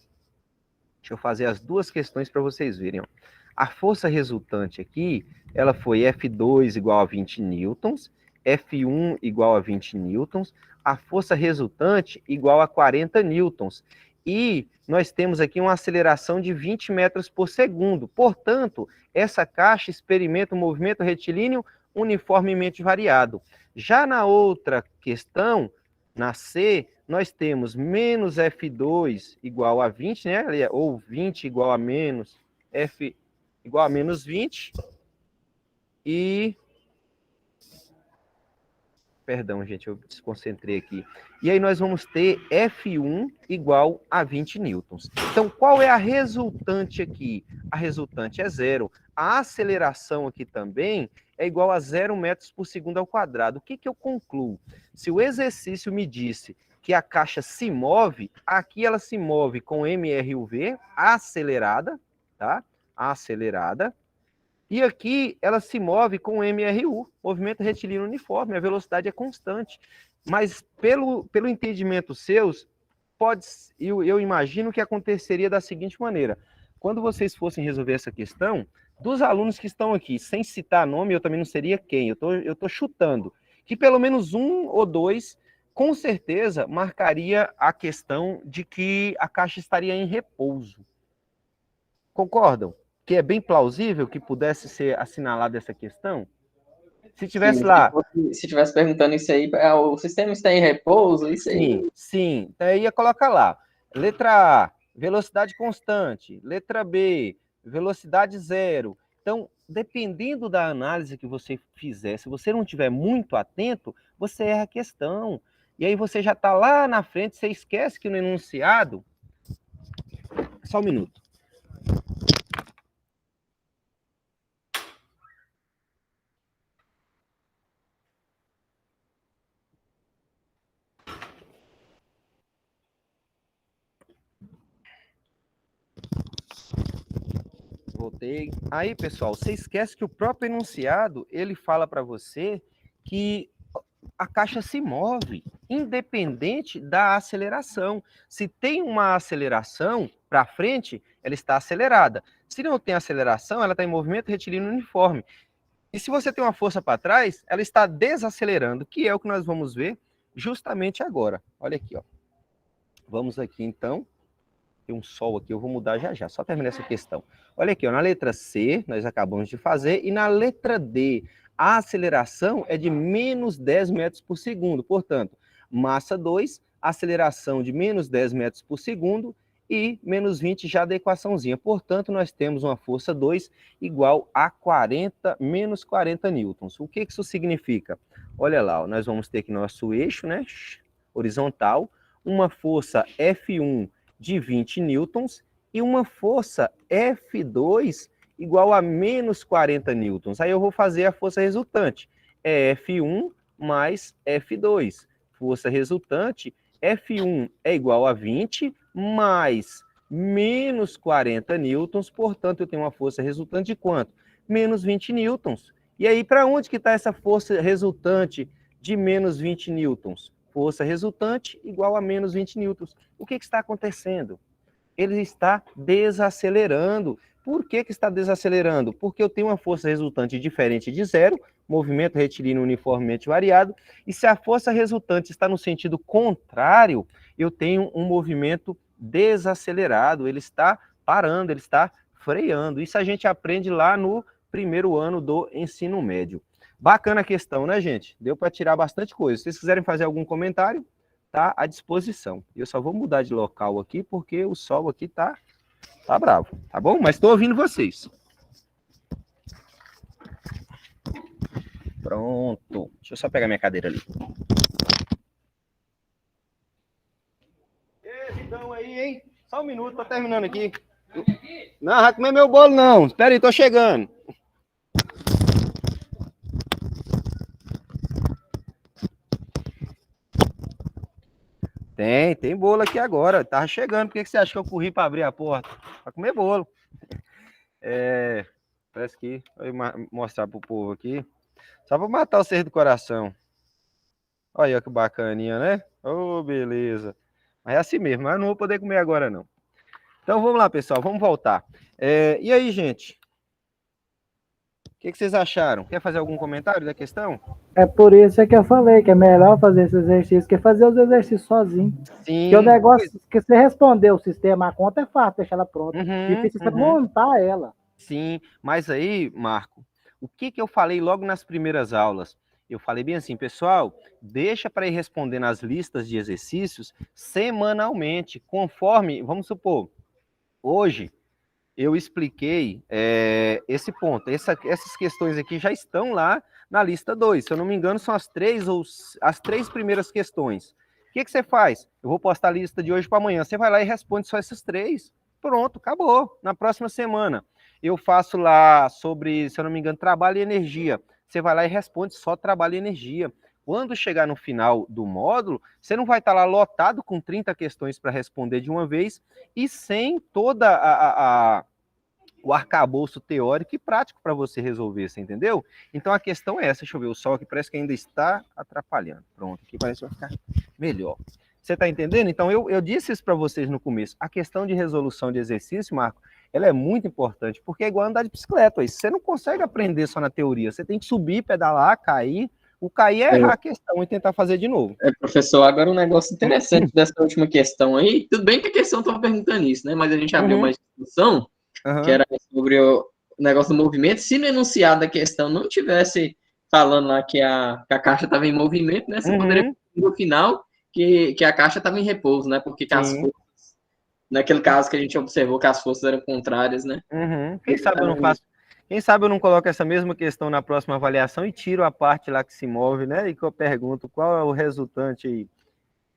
deixa eu fazer as duas questões para vocês verem, ó. A força resultante aqui, ela foi F2 igual a 20 newtons, F1 igual a 20 newtons, a força resultante igual a 40 newtons. E nós temos aqui uma aceleração de 20 metros por segundo. Portanto, essa caixa experimenta um movimento retilíneo uniformemente variado. Já na outra questão, na C, nós temos menos F2 igual a 20, né? Ou 20 igual a menos F igual a menos 20. E... Perdão, gente, eu desconcentrei aqui. E aí nós vamos ter F1 igual a 20 newtons. Então, qual é a resultante aqui? A resultante é 0. A aceleração aqui também é igual a 0 metros por segundo ao quadrado. O que eu concluo? Se o exercício me disse que a caixa se move, aqui ela se move com MRUV acelerada, tá? Acelerada. E aqui ela se move com MRU, movimento retilíneo uniforme, a velocidade é constante. Mas pelo entendimento seus, eu imagino que aconteceria da seguinte maneira. Quando vocês fossem resolver essa questão, dos alunos que estão aqui, sem citar nome, eu também não seria quem, eu tô chutando, que pelo menos um ou dois com certeza marcaria a questão de que a caixa estaria em repouso. Concordam? Que é bem plausível que pudesse ser assinalada essa questão? Se tivesse Sim, lá... se tivesse perguntando isso aí, o sistema está em repouso, isso aí. Sim. Então, aí ia colocar lá. Letra A, velocidade constante. Letra B, velocidade zero. Então, dependendo da análise que você fizer, se você não estiver muito atento, você erra a questão. E aí você já está lá na frente, você esquece que no enunciado... Só um minuto. Voltei. Aí, pessoal, você esquece que o próprio enunciado, ele fala para você que a caixa se move, independente da aceleração. Se tem uma aceleração para frente, ela está acelerada. Se não tem aceleração, ela está em movimento retilíneo uniforme. E se você tem uma força para trás, ela está desacelerando, que é o que nós vamos ver justamente agora. Olha aqui, ó. Vamos aqui, então. Tem um sol aqui, eu vou mudar já, só terminar essa questão. Olha aqui, ó, na letra C, nós acabamos de fazer, e na letra D, a aceleração é de menos 10 metros por segundo, portanto, massa 2, aceleração de menos 10 metros por segundo, e menos 20 já da equaçãozinha. Portanto, nós temos uma força 2 igual a menos 40 newtons. O que isso significa? Olha lá, ó, nós vamos ter aqui nosso eixo, né, horizontal, uma força F1 de 20 newtons e uma força F2 igual a menos 40 newtons. Aí eu vou fazer a força resultante. É F1 mais F2. Força resultante, F1 é igual a 20 mais menos 40 newtons, portanto eu tenho uma força resultante de quanto? Menos 20 newtons. E aí, para onde que está essa força resultante de menos 20 newtons? Força resultante igual a menos 20 newtons. O que está acontecendo? Ele está desacelerando. Por que está desacelerando? Porque eu tenho uma força resultante diferente de zero, movimento retilíneo uniformemente variado, e se a força resultante está no sentido contrário, eu tenho um movimento desacelerado, ele está parando, ele está freando. Isso a gente aprende lá no primeiro ano do ensino médio. Bacana a questão, né, gente? Deu para tirar bastante coisa. Se vocês quiserem fazer algum comentário, tá à disposição. Eu só vou mudar de local aqui, porque o sol aqui tá bravo, tá bom? Mas estou ouvindo vocês. Pronto. Deixa eu só pegar minha cadeira ali. Então aí, hein? Só um minuto, tô terminando aqui. Não, vai comer meu bolo não. Espera aí, tô chegando. Tem bolo aqui agora. Tava chegando. Por que você acha que eu corri para abrir a porta? Para comer bolo. Parece que vou mostrar pro povo aqui. Só para matar o ser do coração. Olha que bacaninha, né? Oh, beleza. Mas é assim mesmo, mas eu não vou poder comer agora, não. Então vamos lá, pessoal. Vamos voltar. E aí, gente? O que vocês acharam? Quer fazer algum comentário da questão? É por isso que eu falei que é melhor fazer esse exercício que fazer os exercícios sozinho. Sim. Porque o negócio que você respondeu o sistema, a conta é fácil, deixar ela pronta. Difícil você montar ela. Sim, mas aí, Marco, o que eu falei logo nas primeiras aulas? Eu falei bem assim, pessoal, deixa para ir respondendo as listas de exercícios semanalmente, conforme, vamos supor, hoje eu expliquei esse ponto. Essas questões aqui já estão lá na lista 2. Se eu não me engano, são as três primeiras questões. O que você faz? Eu vou postar a lista de hoje para amanhã. Você vai lá e responde só essas 3. Pronto, acabou. Na próxima semana, eu faço lá sobre, se eu não me engano, trabalho e energia. Você vai lá e responde só trabalho e energia. Quando chegar no final do módulo, você não vai estar lá lotado com 30 questões para responder de uma vez e sem toda o arcabouço teórico e prático para você resolver, você entendeu? Então a questão é essa, deixa eu ver, o sol aqui parece que ainda está atrapalhando. Pronto, aqui parece que vai ficar melhor. Você está entendendo? Então eu disse isso para vocês no começo. A questão de resolução de exercício, Marco, ela é muito importante, porque é igual andar de bicicleta. Você não consegue aprender só na teoria, você tem que subir, pedalar, cair, O cair é errar a questão e tentar fazer de novo. Professor, agora um negócio interessante dessa última questão aí, tudo bem que a questão estava perguntando isso, né? Mas a gente abriu uma discussão que era sobre o negócio do movimento. Se no enunciado da questão não tivesse falando lá que a caixa estava em movimento, né? Você poderia no final que a caixa estava em repouso, né? Porque que as forças, naquele caso que a gente observou que as forças eram contrárias, né? Quem sabe eu não faço. Quem sabe eu não coloco essa mesma questão na próxima avaliação e tiro a parte lá que se move, né? E que eu pergunto qual é o resultante aí.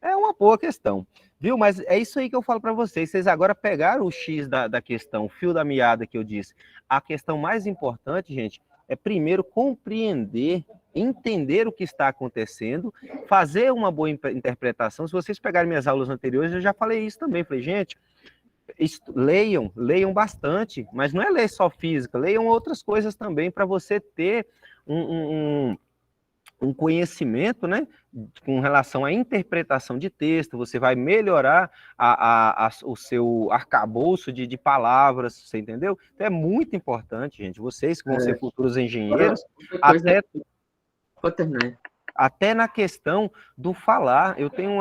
É uma boa questão, viu? Mas é isso aí que eu falo para vocês. Vocês agora pegaram o X da questão, o fio da meada que eu disse. A questão mais importante, gente, é primeiro compreender, entender o que está acontecendo, fazer uma boa interpretação. Se vocês pegarem minhas aulas anteriores, eu já falei isso também. Falei, gente, leiam bastante, mas não é ler só física, leiam outras coisas também para você ter um conhecimento, né, com relação à interpretação de texto. Você vai melhorar o seu arcabouço de palavras, você entendeu? Então é muito importante, gente, vocês que vão ser futuros engenheiros, até na questão do falar. Eu tenho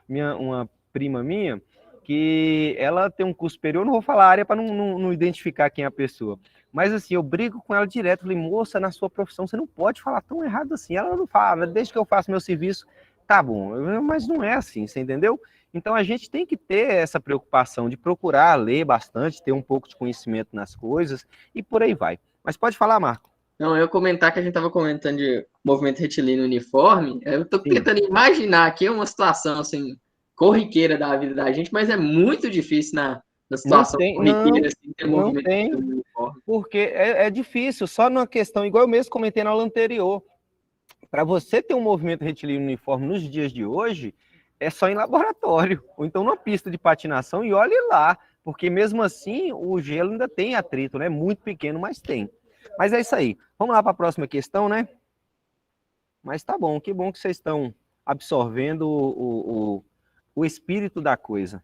uma prima minha que ela tem um curso superior, não vou falar a área para não identificar quem é a pessoa. Mas assim, eu brigo com ela direto, falei, moça, na sua profissão você não pode falar tão errado assim. Ela não fala, desde que eu faço meu serviço, tá bom, mas não é assim, você entendeu? Então a gente tem que ter essa preocupação de procurar ler bastante, ter um pouco de conhecimento nas coisas e por aí vai. Mas pode falar, Marco. Não, eu comentar que a gente estava comentando de movimento retilíneo uniforme, eu estou tentando imaginar aqui uma situação assim, corriqueira da vida da gente, mas é muito difícil na situação corriqueira, assim, ter movimento uniforme. Porque é difícil, só numa questão, igual eu mesmo comentei na aula anterior, para você ter um movimento retilíneo uniforme nos dias de hoje, é só em laboratório, ou então numa pista de patinação, e olhe lá, porque mesmo assim o gelo ainda tem atrito, né? Muito pequeno, mas tem. Mas é isso aí. Vamos lá para a próxima questão, né? Mas tá bom, que bom que vocês estão absorvendo o espírito da coisa.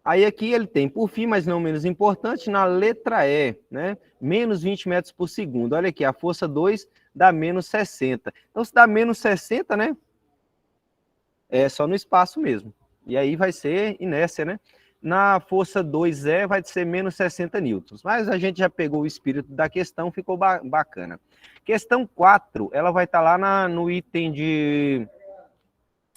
Aí aqui ele tem, por fim, mas não menos importante, na letra E, né? Menos 20 metros por segundo. Olha aqui, a força 2 dá menos 60. Então, se dá menos 60, né? É só no espaço mesmo. E aí vai ser inércia, né? Na força 2E vai ser menos 60 newtons. Mas a gente já pegou o espírito da questão, ficou bacana. Questão 4, ela vai estar lá no item de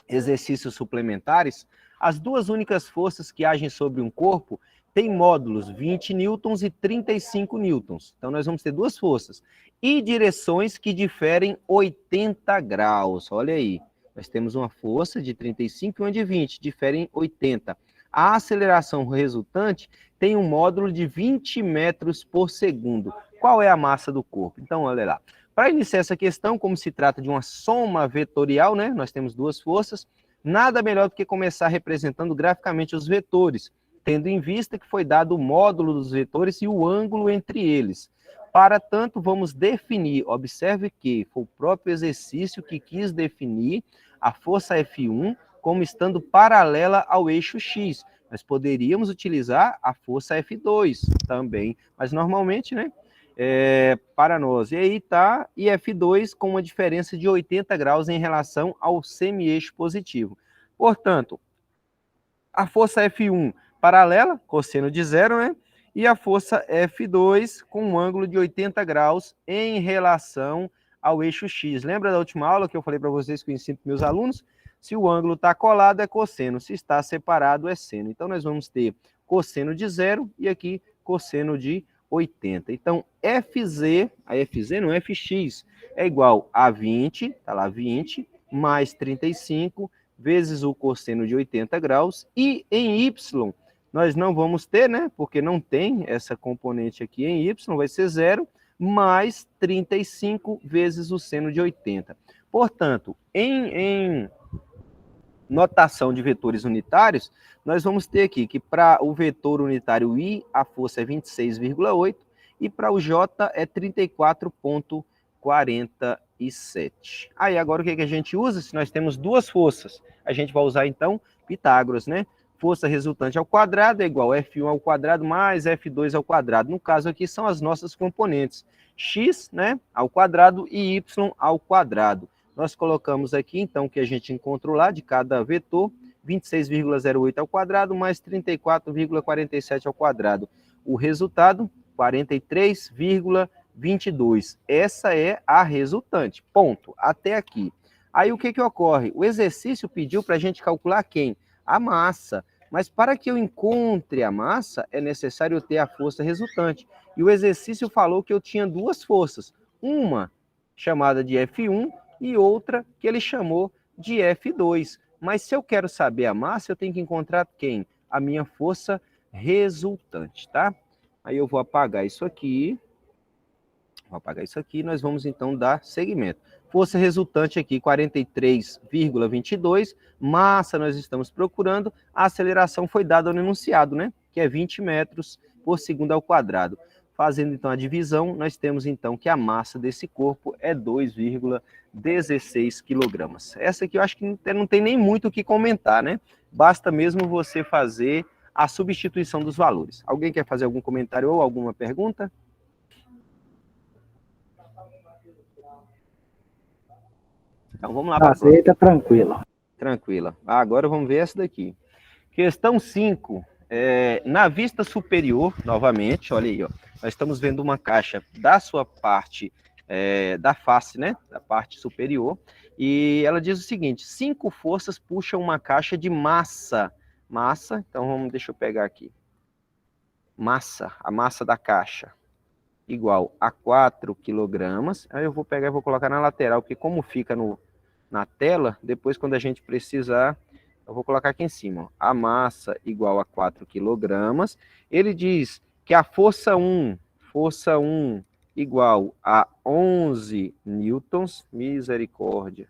exercícios suplementares. As duas únicas forças que agem sobre um corpo têm módulos 20 newtons e 35 newtons. Então, nós vamos ter duas forças. E direções que diferem 80 graus. Olha aí. Nós temos uma força de 35 e uma de 20, diferem 80. A aceleração resultante tem um módulo de 20 metros por segundo. Qual é a massa do corpo? Então, olha lá. Para iniciar essa questão, como se trata de uma soma vetorial, né? Nós temos duas forças. Nada melhor do que começar representando graficamente os vetores, tendo em vista que foi dado o módulo dos vetores e o ângulo entre eles. Para tanto, vamos definir, observe que foi o próprio exercício que quis definir a força F1 como estando paralela ao eixo X. Nós poderíamos utilizar a força F2 também, mas normalmente, né, para nós. E aí está F2 com uma diferença de 80 graus em relação ao semi-eixo positivo. Portanto, a força F1 paralela, cosseno de zero, né? E a força F2 com um ângulo de 80 graus em relação ao eixo X. Lembra da última aula que eu falei para vocês que eu ensino para meus alunos? Se o ângulo está colado é cosseno, se está separado é seno. Então nós vamos ter cosseno de zero e aqui cosseno de 80. Então, FZ, a FZ não, FX, é igual a 20, tá lá 20, mais 35, vezes o cosseno de 80 graus, e em Y, nós não vamos ter, né, porque não tem essa componente aqui em Y, vai ser 0, mais 35 vezes o seno de 80. Portanto, em notação de vetores unitários, nós vamos ter aqui que para o vetor unitário I, a força é 26,8 e para o J é 34,47. Aí agora o que a gente usa? Se nós temos duas forças, a gente vai usar então Pitágoras, né? força resultante ao quadrado é igual a F1 ao quadrado mais F2 ao quadrado. No caso aqui são as nossas componentes, x, né, ao quadrado e y ao quadrado. Nós colocamos aqui, então, o que a gente encontrou lá de cada vetor, 26,08 ao quadrado mais 34,47 ao quadrado. O resultado, 43,22. Essa é a resultante. Ponto. Até aqui. Aí o que ocorre? O exercício pediu para a gente calcular quem? A massa. Mas para que eu encontre a massa, é necessário ter a força resultante. E o exercício falou que eu tinha duas forças. Uma chamada de F1 e outra que ele chamou de F2. Mas se eu quero saber a massa, eu tenho que encontrar quem? A minha força resultante, tá? Aí eu vou apagar isso aqui. Vou apagar isso aqui e nós vamos então dar seguimento. Força resultante aqui, 43,22. Massa nós estamos procurando. A aceleração foi dada no enunciado, né? Que é 20 metros por segundo ao quadrado. Fazendo então a divisão, nós temos então que a massa desse corpo é 2,16 quilogramas. Essa aqui eu acho que não tem nem muito o que comentar, né? Basta mesmo você fazer a substituição dos valores. Alguém quer fazer algum comentário ou alguma pergunta? Então vamos lá para a próxima. Aceita, tranquilo. Tranquila. Agora vamos ver essa daqui. Questão 5. Na vista superior, novamente, olha aí, ó, nós estamos vendo uma caixa da sua parte, da face, né? Da parte superior. E ela diz o seguinte: 5 forças puxam uma caixa de massa. Massa, então deixa eu pegar aqui. Massa, a massa da caixa, igual a 4 quilogramas. Aí eu vou pegar e vou colocar na lateral, porque como fica na tela, depois quando a gente precisar, eu vou colocar aqui em cima. Ó. A massa igual a 4 quilogramas. Ele diz que a força 1 igual a 11 newtons. Misericórdia.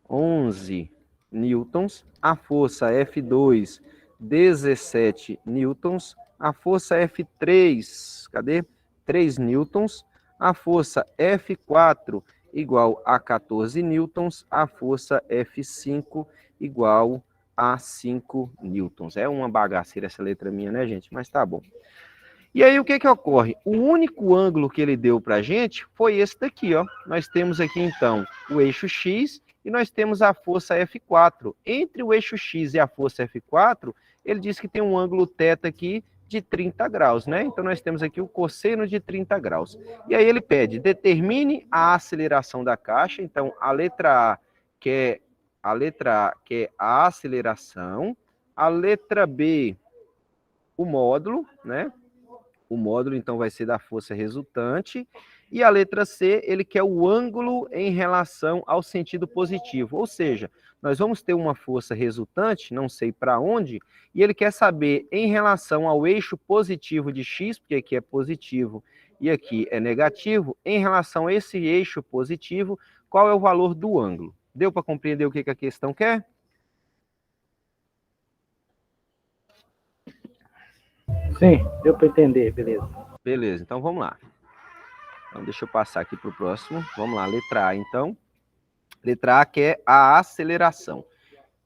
11 newtons. A força F2, 17 newtons. A força F3, cadê? 3 newtons. A força F4 igual a 14 newtons. A força F5 igual a 5 newtons. É uma bagaceira essa letra minha, né, gente? Mas tá bom. E aí, o que ocorre? O único ângulo que ele deu para a gente foi esse daqui, ó. Nós temos aqui, então, o eixo X e nós temos a força F4. Entre o eixo X e a força F4, ele diz que tem um ângulo θ aqui de 30 graus, né? Então, nós temos aqui o cosseno de 30 graus. E aí ele pede, determine a aceleração da caixa. Então, a letra A, que é a aceleração. A letra B, o módulo, né? O módulo, então, vai ser da força resultante. E a letra C, ele quer o ângulo em relação ao sentido positivo. Ou seja, nós vamos ter uma força resultante, não sei para onde, e ele quer saber em relação ao eixo positivo de X, porque aqui é positivo e aqui é negativo, em relação a esse eixo positivo, qual é o valor do ângulo. Deu para compreender o que a questão quer? Sim, deu para entender, beleza. Beleza, então vamos lá. Então, deixa eu passar aqui para o próximo. Vamos lá, letra A, então. Letra A, que é a aceleração.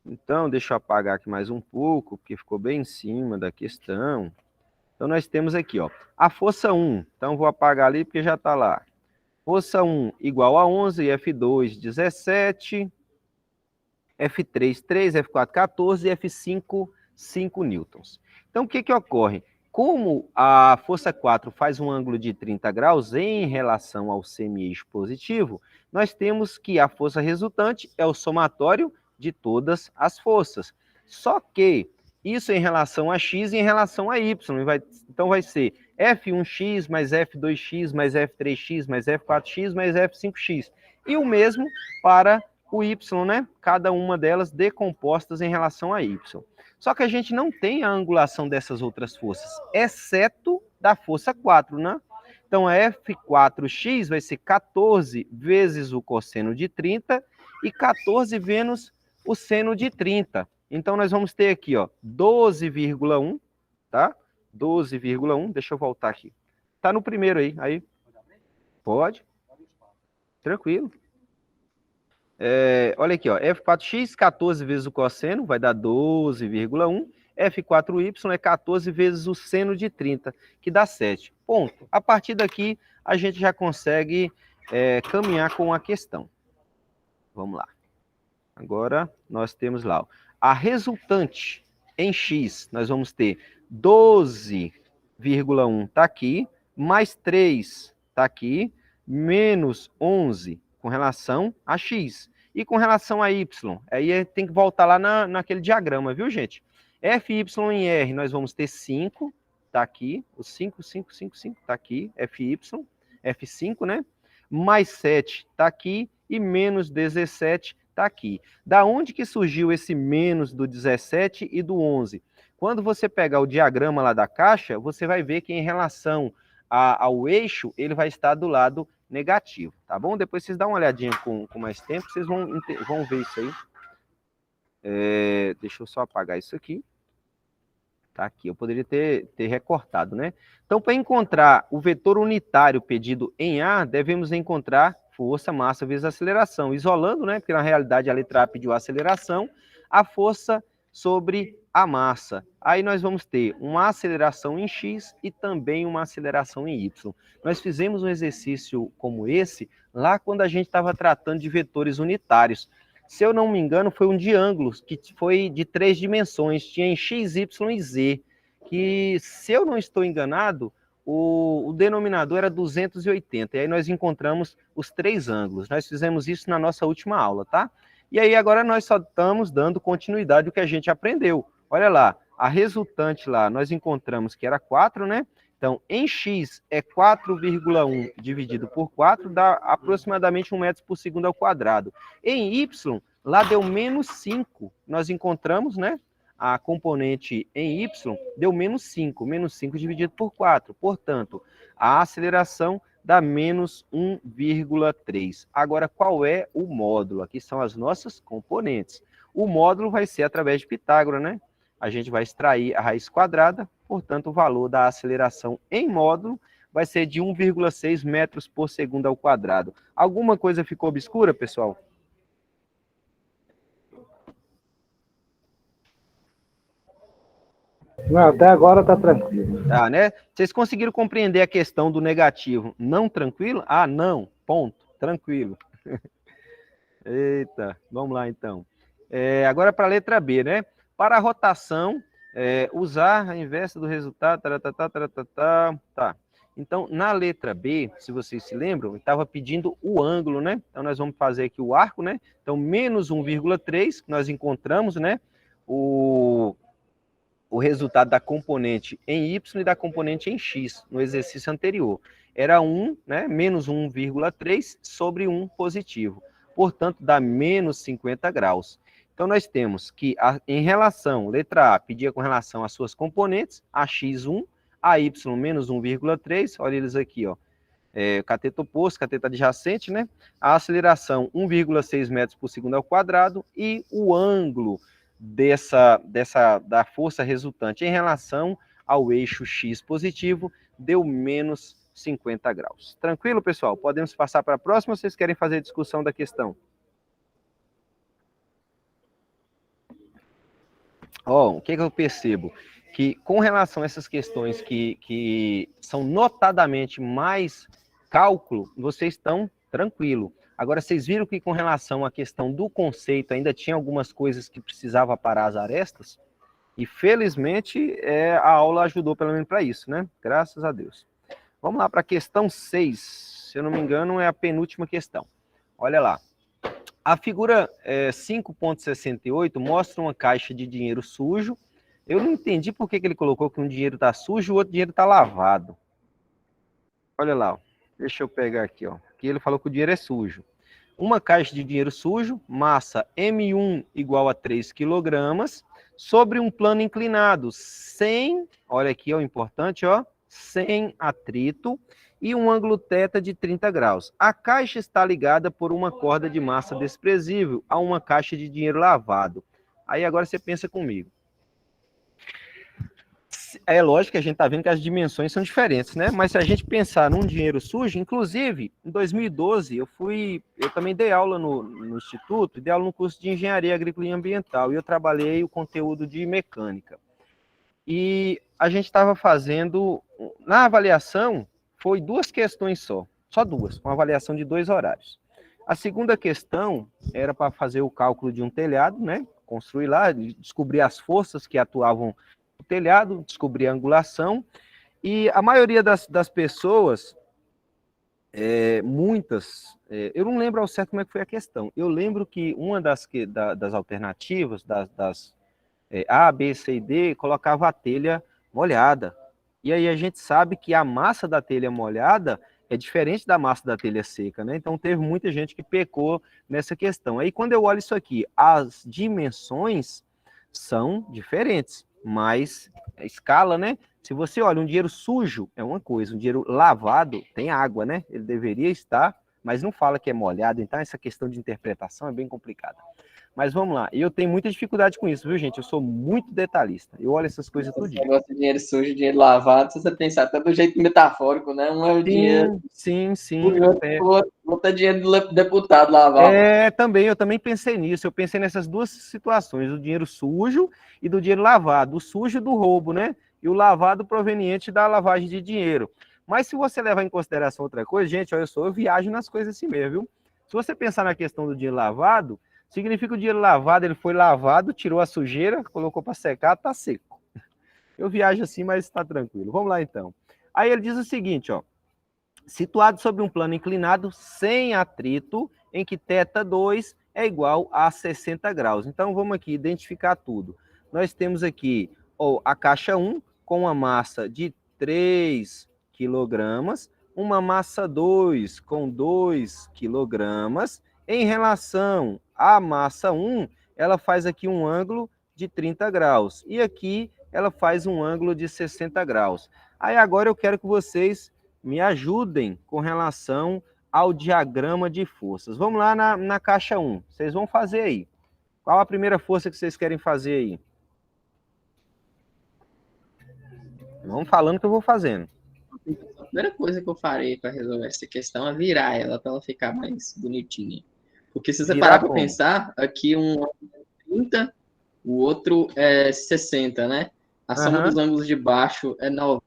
Então, deixa eu apagar aqui mais um pouco, porque ficou bem em cima da questão. Então, nós temos aqui, ó, a força 1. Então, vou apagar ali, porque já está lá. Força 1 igual a 11, F2, 17, F3, 3, F4, 14 e F5, 5 newtons. Então, o que ocorre? Como a força 4 faz um ângulo de 30 graus em relação ao semi-eixo positivo, nós temos que a força resultante é o somatório de todas as forças. Só que isso em relação a x e em relação a y. Então vai ser F1x mais F2x mais F3x mais F4x mais F5x. E o mesmo para o y, né? Cada uma delas decompostas em relação a y. Só que a gente não tem a angulação dessas outras forças, exceto da força 4, né? Então, a F4x vai ser 14 vezes o cosseno de 30 e 14 vezes o seno de 30. Então, nós vamos ter aqui, ó, 12,1, tá? 12,1, deixa eu voltar aqui. Tá no primeiro aí. Pode? Tranquilo. Olha aqui, ó, F4x, 14 vezes o cosseno, vai dar 12,1. F4y é 14 vezes o seno de 30, que dá 7. Ponto. A partir daqui, a gente já consegue caminhar com a questão. Vamos lá. Agora, nós temos lá, ó, a resultante em x, nós vamos ter 12,1 está aqui, mais 3 está aqui, menos 11 com relação a x. E com relação a y, aí tem que voltar lá naquele diagrama, viu, gente? Fy em R, nós vamos ter 5, está aqui, o 5, 5, 5, 5, está aqui, Fy, F5, né? Mais 7 está aqui, e menos 17 está aqui. Da onde que surgiu esse menos do 17 e do 11? Quando você pegar o diagrama lá da caixa, você vai ver que em relação ao eixo, ele vai estar do lado negativo, tá bom? Depois vocês dão uma olhadinha com mais tempo, vocês vão ver isso aí. Deixa eu só apagar isso aqui. Tá aqui, eu poderia ter recortado, né? Então, para encontrar o vetor unitário pedido em A, devemos encontrar força, massa vezes aceleração. Isolando, né? Porque na realidade a letra A pediu a aceleração, a força sobre a massa. Aí nós vamos ter uma aceleração em X e também uma aceleração em Y. Nós fizemos um exercício como esse lá quando a gente estava tratando de vetores unitários. Se eu não me engano, foi um de ângulos, que foi de 3 dimensões, tinha em x, y e z, que, se eu não estou enganado, o denominador era 280, e aí nós encontramos os 3 ângulos. Nós fizemos isso na nossa última aula, tá? E aí agora nós só estamos dando continuidade ao que a gente aprendeu. Olha lá, a resultante lá, nós encontramos que era 4, né? Então, em x é 4,1 dividido por 4, dá aproximadamente 1 metro por segundo ao quadrado. Em y, lá deu menos 5. Nós encontramos, né? A componente em y deu menos 5. Menos 5 dividido por 4. Portanto, a aceleração dá menos 1,3. Agora, qual é o módulo? Aqui são as nossas componentes. O módulo vai ser através de Pitágoras, né? A gente vai extrair a raiz quadrada, portanto, o valor da aceleração em módulo vai ser de 1,6 metros por segundo ao quadrado. Alguma coisa ficou obscura, pessoal? Não, até agora tá tranquilo. Tá, né? Vocês conseguiram compreender a questão do negativo não tranquilo? Ah, não, ponto, tranquilo. Eita, vamos lá então. Agora para a letra B, né? Para a rotação, usar a inversa do resultado, tá. Então, na letra B, se vocês se lembram, estava pedindo o ângulo, né? Então, nós vamos fazer aqui o arco, né? Então, menos 1,3, que nós encontramos, né? O resultado da componente em Y e da componente em X, no exercício anterior. Era 1, né? Menos 1,3 sobre 1 positivo. Portanto, dá menos 50 graus. Então, nós temos que, em relação, letra A pedia com relação às suas componentes, a x1, a y menos 1,3, olha eles aqui, ó, cateto oposto, cateto adjacente, né? A aceleração 1,6 metros por segundo ao quadrado e o ângulo da força resultante em relação ao eixo x positivo deu menos 50 graus. Tranquilo, pessoal? Podemos passar para a próxima ou vocês querem fazer a discussão da questão? O que eu percebo? Que com relação a essas questões que são notadamente mais cálculo, vocês estão tranquilo. Agora, vocês viram que com relação à questão do conceito, ainda tinha algumas coisas que precisava parar as arestas? E felizmente a aula ajudou pelo menos para isso, né? Graças a Deus. Vamos lá para a questão 6. Se eu não me engano, é a penúltima questão. Olha lá. A figura 5.68 mostra uma caixa de dinheiro sujo. Eu não entendi por que ele colocou que um dinheiro está sujo e o outro dinheiro está lavado. Olha lá, ó. Deixa eu pegar aqui, ó. Aqui ele falou que o dinheiro é sujo. Uma caixa de dinheiro sujo, massa M1 igual a 3 kg, sobre um plano inclinado, sem, olha aqui, ó, importante, ó, sem atrito, e um ângulo θ de 30 graus. A caixa está ligada por uma corda de massa desprezível a uma caixa de dinheiro lavado. Aí agora você pensa comigo. É lógico que a gente está vendo que as dimensões são diferentes, né? Mas se a gente pensar num dinheiro sujo, inclusive, em 2012, eu também dei aula no Instituto, dei aula no curso de Engenharia Agrícola e Ambiental, e eu trabalhei o conteúdo de mecânica. E a gente estava fazendo, na avaliação, foi 2 questões só 2, uma avaliação de 2 horários. A segunda questão era para fazer o cálculo de um telhado, né? Construir lá, descobrir as forças que atuavam no telhado, descobrir a angulação, e a maioria das pessoas, muitas, eu não lembro ao certo como é que foi a questão, eu lembro que uma das alternativas, das A, B, C e D, colocava a telha molhada. E aí a gente sabe que a massa da telha molhada é diferente da massa da telha seca, né? Então teve muita gente que pecou nessa questão. Aí quando eu olho isso aqui, as dimensões são diferentes, mas a escala, né? Se você olha um dinheiro sujo, é uma coisa, um dinheiro lavado tem água, né? Ele deveria estar, mas não fala que é molhado, então essa questão de interpretação é bem complicada. Mas vamos lá, eu tenho muita dificuldade com isso, viu, gente? Eu sou muito detalhista. Eu olho essas coisas tudo. Esse negócio de dinheiro sujo, dinheiro lavado, se você pensar até do jeito metafórico, né? Um é o dinheiro. Sim. O outro é dinheiro do deputado lavado. Eu também pensei nisso. Eu pensei nessas 2 situações, do dinheiro sujo e do dinheiro lavado. O sujo do roubo, né? E o lavado proveniente da lavagem de dinheiro. Mas se você levar em consideração outra coisa, gente, olha só, eu viajo nas coisas assim mesmo, viu? Se você pensar na questão do dinheiro lavado, significa que o dinheiro lavado, ele foi lavado, tirou a sujeira, colocou para secar, tá seco. Eu viajo assim, mas está tranquilo. Vamos lá, então. Aí ele diz o seguinte, ó. Situado sobre um plano inclinado, sem atrito, em que θ2 é igual a 60 graus. Então, vamos aqui identificar tudo. Nós temos aqui a caixa 1, com uma massa de 3 quilogramas, uma massa 2 com 2 quilogramas, em relação à massa 1, ela faz aqui um ângulo de 30 graus. E aqui ela faz um ângulo de 60 graus. Aí agora eu quero que vocês me ajudem com relação ao diagrama de forças. Vamos lá na caixa 1. Vocês vão fazer aí. Qual a primeira força que vocês querem fazer aí? Vão falando que eu vou fazendo. A primeira coisa que eu farei para resolver essa questão é virar ela para ela ficar mais bonitinha. Porque se você parar para pensar, aqui um é 30, o outro é 60, né? A soma dos ângulos de baixo é 90.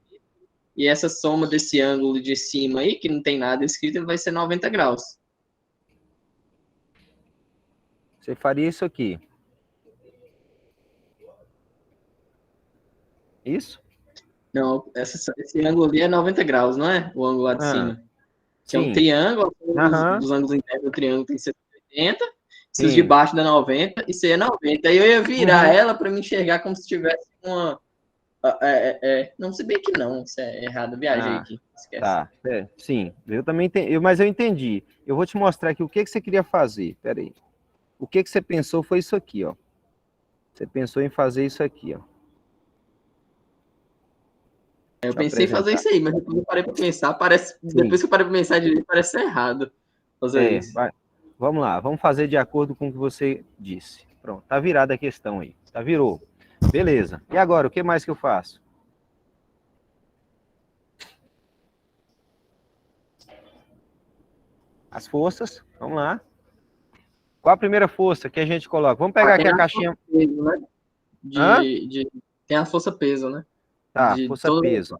E essa soma desse ângulo de cima aí, que não tem nada escrito, ele vai ser 90 graus. Você faria isso aqui. Isso? Não, esse ângulo ali é 90 graus, não é? O ângulo lá de cima. Que é um triângulo, os ângulos internos do triângulo tem 180, se os de baixo dá 90, e isso é 90. Aí eu ia virar ela para me enxergar como se tivesse uma... não, se bem que não, isso é errado, viajei aqui. Esquece. Tá, sim, eu também entendi, mas eu entendi. Eu vou te mostrar aqui o que você queria fazer, peraí. O que você pensou foi isso aqui, ó. Você pensou em fazer isso aqui, ó. Eu pensei em fazer isso aí, mas depois eu parei para pensar, depois que eu parei para pensar direito, parece ser errado fazer isso. Vamos lá, vamos fazer de acordo com o que você disse. Pronto, tá virada a questão aí, tá, virou. Beleza, e agora, o que mais que eu faço? As forças, vamos lá. Qual a primeira força que a gente coloca? Vamos pegar aqui a caixinha. Peso, né? Tem a força-peso, né? Tá, força-peso.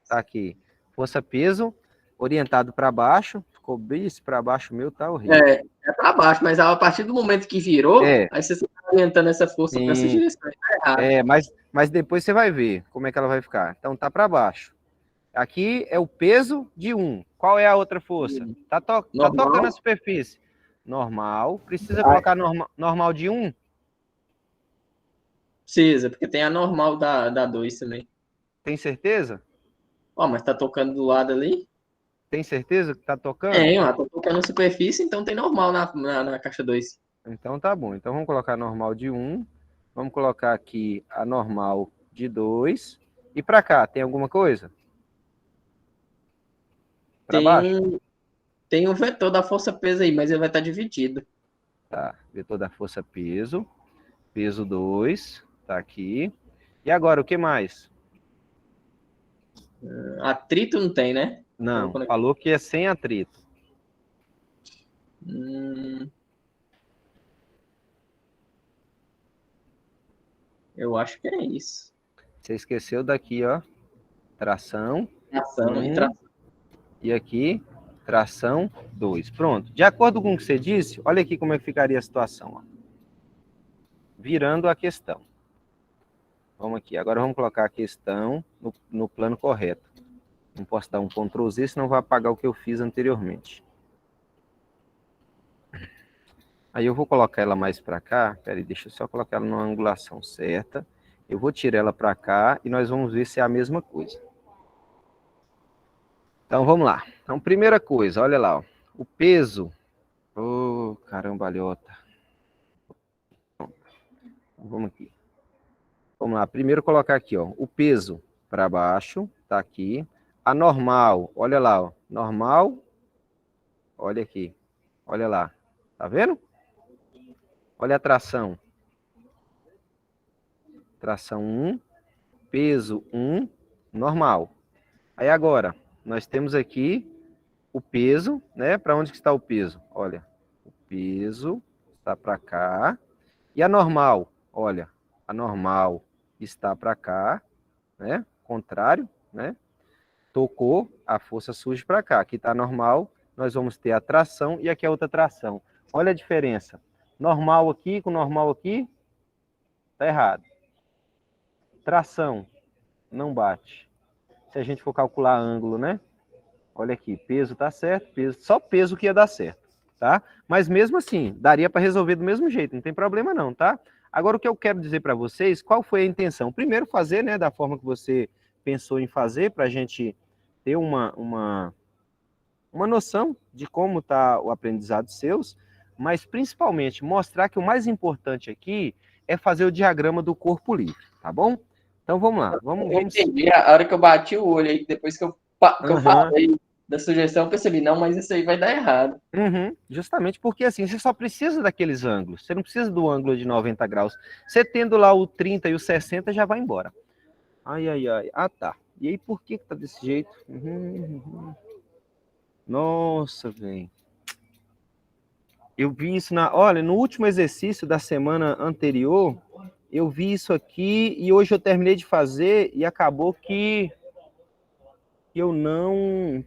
Tá aqui. Força-peso, orientado para baixo. Ficou bem para baixo, o meu tá horrível. É para baixo, mas a partir do momento que virou, aí você está orientando essa força para essa direção. Tá errado. Mas depois você vai ver como é que ela vai ficar. Então tá para baixo. Aqui é o peso de 1. Qual é a outra força? Tá tocando a superfície. Normal. Precisa colocar normal de 1? Precisa, porque tem a normal da 2 também. Tem certeza? Mas tá tocando do lado ali. Tem certeza que tá tocando? Tá tocando a superfície, então tem normal na caixa 2. Então tá bom. Então vamos colocar normal de 1. Vamos colocar aqui a normal de 2. E para cá, tem alguma coisa? Para baixo? Tem o vetor da força-peso aí, mas ele vai estar dividido. Tá, vetor da força-peso. Peso 2, tá aqui. E agora, o que mais? Atrito não tem, né? Não, falou que é sem atrito. Eu acho que é isso. Você esqueceu daqui, ó. Tração. Tração e tração. E aqui, tração 2. Pronto. De acordo com o que você disse, olha aqui como é que ficaria a situação. Ó. Virando a questão. Vamos aqui. Agora vamos colocar a questão no plano correto. Não posso dar um Ctrl Z, senão vai apagar o que eu fiz anteriormente. Aí eu vou colocar ela mais para cá. Peraí, deixa eu só colocar ela numa angulação certa. Eu vou tirar ela para cá e nós vamos ver se é a mesma coisa. Então, vamos lá. Então, primeira coisa, olha lá. Ó. O peso. Oh, carambalhota. Vamos aqui. Vamos lá. Primeiro colocar aqui, ó. O peso para baixo. Tá aqui. A normal. Olha lá, ó. Normal. Olha aqui. Olha lá. Tá vendo? Olha a tração. Tração 1. Peso 1. Normal. Aí agora, nós temos aqui o peso, né? Para onde que está o peso? Olha, o peso está para cá. E a normal? Olha, a normal está para cá, né? Contrário, né? Tocou, a força surge para cá. Aqui está normal, nós vamos ter a tração e aqui é outra tração. Olha a diferença. Normal aqui com normal aqui, tá errado. Tração, não bate. Se a gente for calcular ângulo, né? Olha aqui, peso tá certo, peso, só peso que ia dar certo, tá? Mas mesmo assim, daria para resolver do mesmo jeito, não tem problema não, tá? Agora o que eu quero dizer para vocês, qual foi a intenção? Primeiro fazer, né, da forma que você pensou em fazer, para a gente ter uma noção de como tá o aprendizado seus, mas principalmente mostrar que o mais importante aqui é fazer o diagrama do corpo livre, tá bom? Então vamos lá, vamos... Eu entendi, a hora que eu bati o olho aí, depois que eu falei da sugestão, eu percebi, não, mas isso aí vai dar errado. Justamente porque assim, você só precisa daqueles ângulos, você não precisa do ângulo de 90 graus. Você tendo lá o 30 e o 60 já vai embora. Ai, ai, ai. Ah, tá. E aí, por que tá desse jeito? Nossa, velho. Eu vi isso olha, no último exercício da semana anterior, eu vi isso aqui e hoje eu terminei de fazer e acabou que eu não...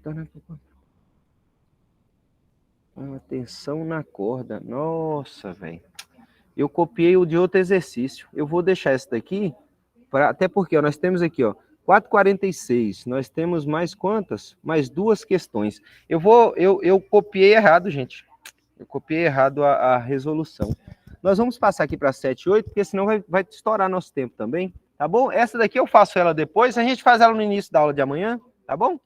Atenção na corda. Nossa, velho. Eu copiei o de outro exercício. Eu vou deixar esse daqui, até porque ó, nós temos aqui, ó, 4,46. Nós temos mais quantas? Mais duas questões. Eu copiei errado, gente. Eu copiei errado a resolução. Nós vamos passar aqui para 7,8, porque senão vai estourar nosso tempo também, tá bom? Essa daqui eu faço ela depois, a gente faz ela no início da aula de amanhã, tá bom?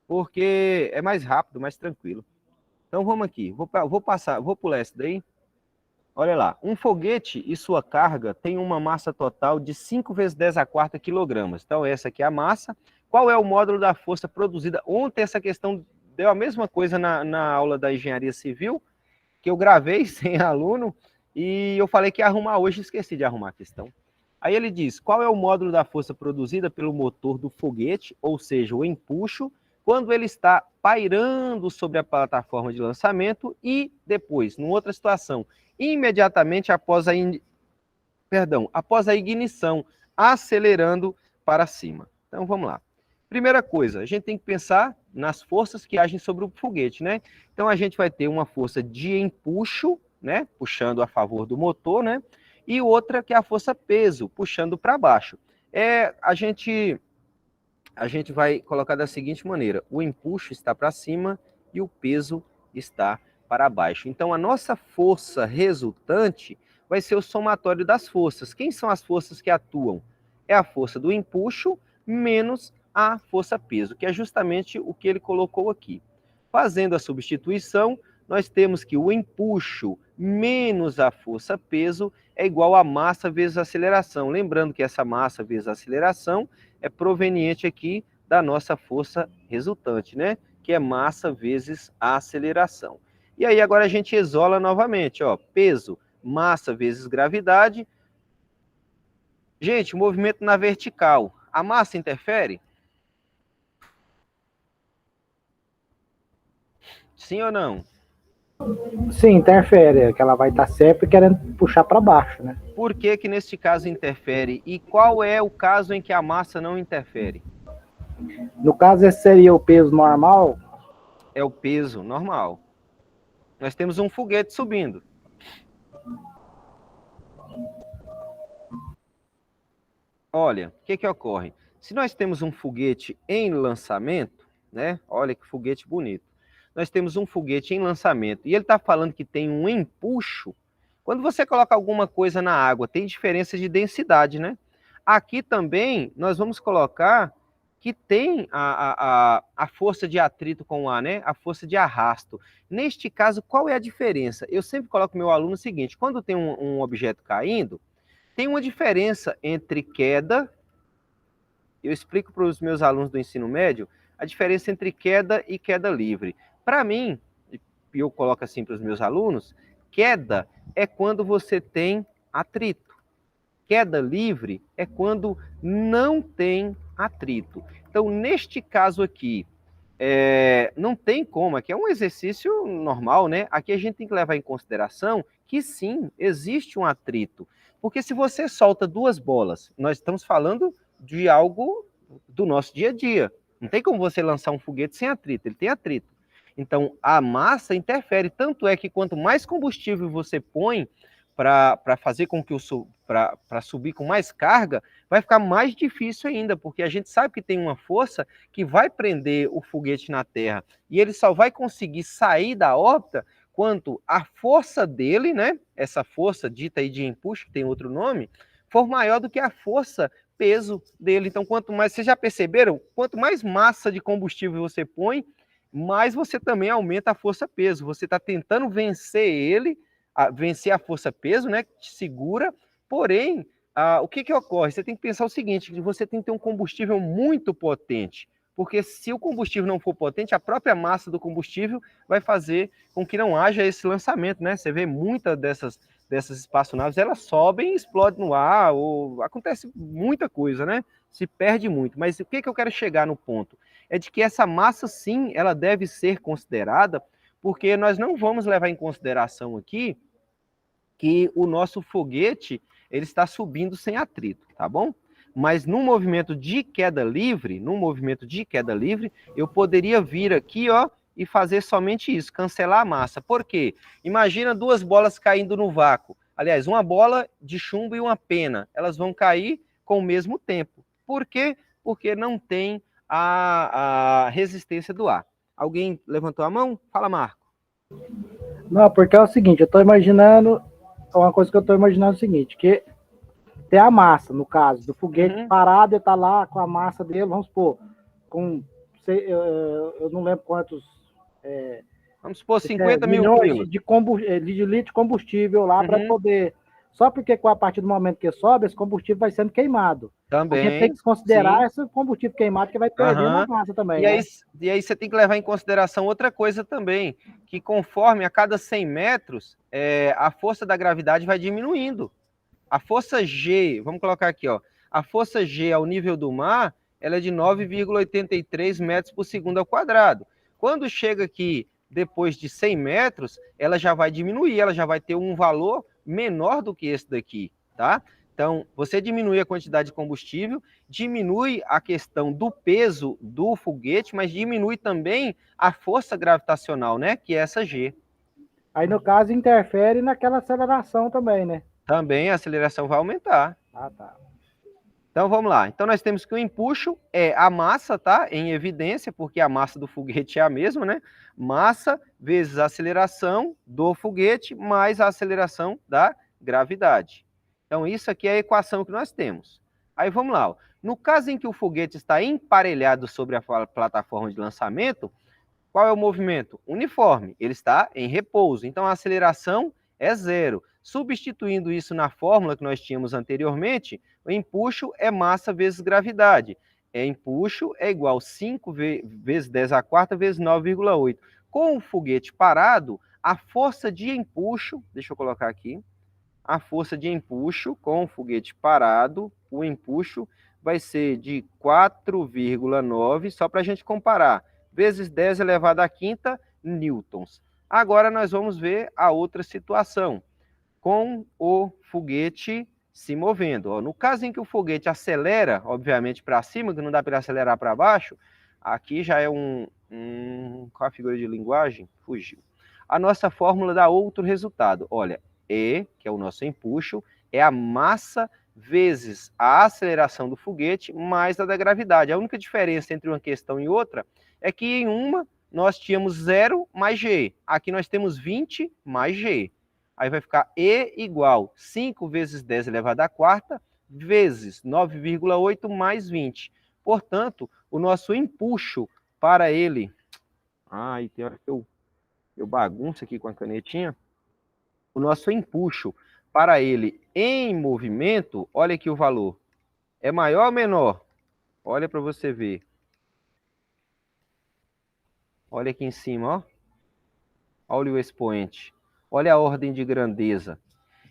Porque é mais rápido, mais tranquilo. Então vamos aqui, vou pular essa daí. Olha lá, um foguete e sua carga tem uma massa total de 5 vezes 10 a quarta quilogramas. Então essa aqui é a massa. Qual é o módulo da força produzida? Ontem essa questão deu a mesma coisa na aula da engenharia civil, que eu gravei sem aluno, e eu falei que ia arrumar hoje e esqueci de arrumar a questão. Aí ele diz, qual é o módulo da força produzida pelo motor do foguete, ou seja, o empuxo, quando ele está pairando sobre a plataforma de lançamento e depois, numa outra situação, imediatamente após a ignição, acelerando para cima. Então, vamos lá. Primeira coisa, a gente tem que pensar nas forças que agem sobre o foguete, né? Então, a gente vai ter uma força de empuxo, né? Puxando a favor do motor, né? E outra que é a força peso, puxando para baixo. A gente vai colocar da seguinte maneira: o empuxo está para cima e o peso está para baixo. Então, a nossa força resultante vai ser o somatório das forças. Quem são as forças que atuam? É a força do empuxo menos a força peso, que é justamente o que ele colocou aqui. Fazendo a substituição, nós temos que o empuxo menos a força peso é igual a massa vezes a aceleração. Lembrando que essa massa vezes a aceleração é proveniente aqui da nossa força resultante, né? Que é massa vezes a aceleração. E aí agora a gente isola novamente, ó, peso, massa vezes gravidade. Gente, movimento na vertical, a massa interfere? Sim ou não? Sim, interfere, que ela vai estar sempre querendo puxar para baixo, né? Por que que neste caso interfere? E qual é o caso em que a massa não interfere? No caso, esse seria o peso normal. É o peso normal. Nós temos um foguete subindo. Olha, o que que ocorre? Se nós temos um foguete em lançamento, né? Olha que foguete bonito. Nós temos um foguete em lançamento e ele está falando que tem um empuxo. Quando você coloca alguma coisa na água, tem diferença de densidade, né? Aqui também nós vamos colocar que tem a força de atrito com o ar, né? A força de arrasto. Neste caso, qual é a diferença? Eu sempre coloco meu aluno o seguinte: quando tem um objeto caindo, tem uma diferença entre queda. Eu explico para os meus alunos do ensino médio a diferença entre queda e queda livre. Para mim, e eu coloco assim para os meus alunos, queda é quando você tem atrito. Queda livre é quando não tem atrito. Então, neste caso aqui, não tem como, aqui é um exercício normal, né? Aqui a gente tem que levar em consideração que sim, existe um atrito. Porque se você solta duas bolas, nós estamos falando de algo do nosso dia a dia. Não tem como você lançar um foguete sem atrito, ele tem atrito. Então, a massa interfere, tanto é que quanto mais combustível você põe para fazer com que para subir com mais carga, vai ficar mais difícil ainda, porque a gente sabe que tem uma força que vai prender o foguete na Terra, e ele só vai conseguir sair da órbita quanto a força dele, né, essa força dita aí de empuxo, que tem outro nome, for maior do que a força peso dele. Então, quanto mais, vocês já perceberam? Quanto mais massa de combustível você põe, mais você também aumenta a força peso. Você está tentando vencer ele, vencer a força peso, né, que te segura, porém, o que que ocorre? Você tem que pensar o seguinte, que você tem que ter um combustível muito potente, porque se o combustível não for potente, a própria massa do combustível vai fazer com que não haja esse lançamento, né? Você vê muitas dessas espaçonaves, elas sobem e explodem no ar, ou acontece muita coisa, né? Se perde muito. Mas o que que eu quero chegar no ponto? É de que essa massa, sim, ela deve ser considerada, porque nós não vamos levar em consideração aqui que o nosso foguete ele está subindo sem atrito, tá bom? Mas no movimento de queda livre, eu poderia vir aqui, ó, e fazer somente isso, cancelar a massa. Por quê? Imagina duas bolas caindo no vácuo. Aliás, uma bola de chumbo e uma pena. Elas vão cair com o mesmo tempo. Por quê? Porque não tem a resistência do ar. Alguém levantou a mão? Fala, Marco. Não, porque é o seguinte, eu estou imaginando, uma coisa que eu estou imaginando é o seguinte, que tem a massa, no caso, do foguete parado, ele está lá com a massa dele, vamos supor, com, eu não lembro quantos... Vamos supor 50 mil quilos. De litro de combustível lá para poder... Só porque a partir do momento que sobe, esse combustível vai sendo queimado. Também. A gente tem que considerar esse combustível queimado que vai perder na massa também. E aí você tem que levar em consideração outra coisa também, que conforme a cada 100 metros, a força da gravidade vai diminuindo. A força G, vamos colocar aqui, ó, a força G ao nível do mar, ela é de 9,83 metros por segundo ao quadrado. Quando chega aqui depois de 100 metros, ela já vai diminuir, ela já vai ter um valor menor do que esse daqui, tá? Então, você diminui a quantidade de combustível, diminui a questão do peso do foguete, mas diminui também a força gravitacional, né? Que é essa G. Aí, no caso, interfere naquela aceleração também, né? Também a aceleração vai aumentar. Ah, tá. Então, vamos lá. Então, nós temos que o empuxo é a massa, tá? Em evidência, porque a massa do foguete é a mesma, né? Massa vezes a aceleração do foguete mais a aceleração da gravidade. Então, isso aqui é a equação que nós temos. Aí, vamos lá. Ó. No caso em que o foguete está emparelhado sobre a plataforma de lançamento, qual é o movimento? Uniforme. Ele está em repouso. Então, a aceleração é zero. Substituindo isso na fórmula que nós tínhamos anteriormente, o empuxo é massa vezes gravidade. Empuxo é igual a 5 vezes 10 a quarta vezes 9,8. Com o foguete parado, a força de empuxo, deixa eu colocar aqui, a força de empuxo com o foguete parado, o empuxo vai ser de 4,9, só para a gente comparar, vezes 10 elevado à quinta, newtons. Agora nós vamos ver a outra situação, com o foguete se movendo. Ó, no caso em que o foguete acelera, obviamente, para cima, que não dá para ele acelerar para baixo, aqui já é qual a figura de linguagem? Fugiu. A nossa fórmula dá outro resultado. Olha, E, que é o nosso empuxo, é a massa vezes a aceleração do foguete mais a da gravidade. A única diferença entre uma questão e outra é que em uma nós tínhamos 0 mais G. Aqui nós temos 20 mais G. Aí vai ficar E igual 5 vezes 10 elevado à quarta vezes 9,8 mais 20. Portanto, o nosso empuxo para ele... Ai, tem hora que eu bagunço aqui com a canetinha. O nosso empuxo para ele em movimento, olha aqui o valor. É maior ou menor? Olha para você ver. Olha aqui em cima, ó. Olha o expoente. Olha a ordem de grandeza.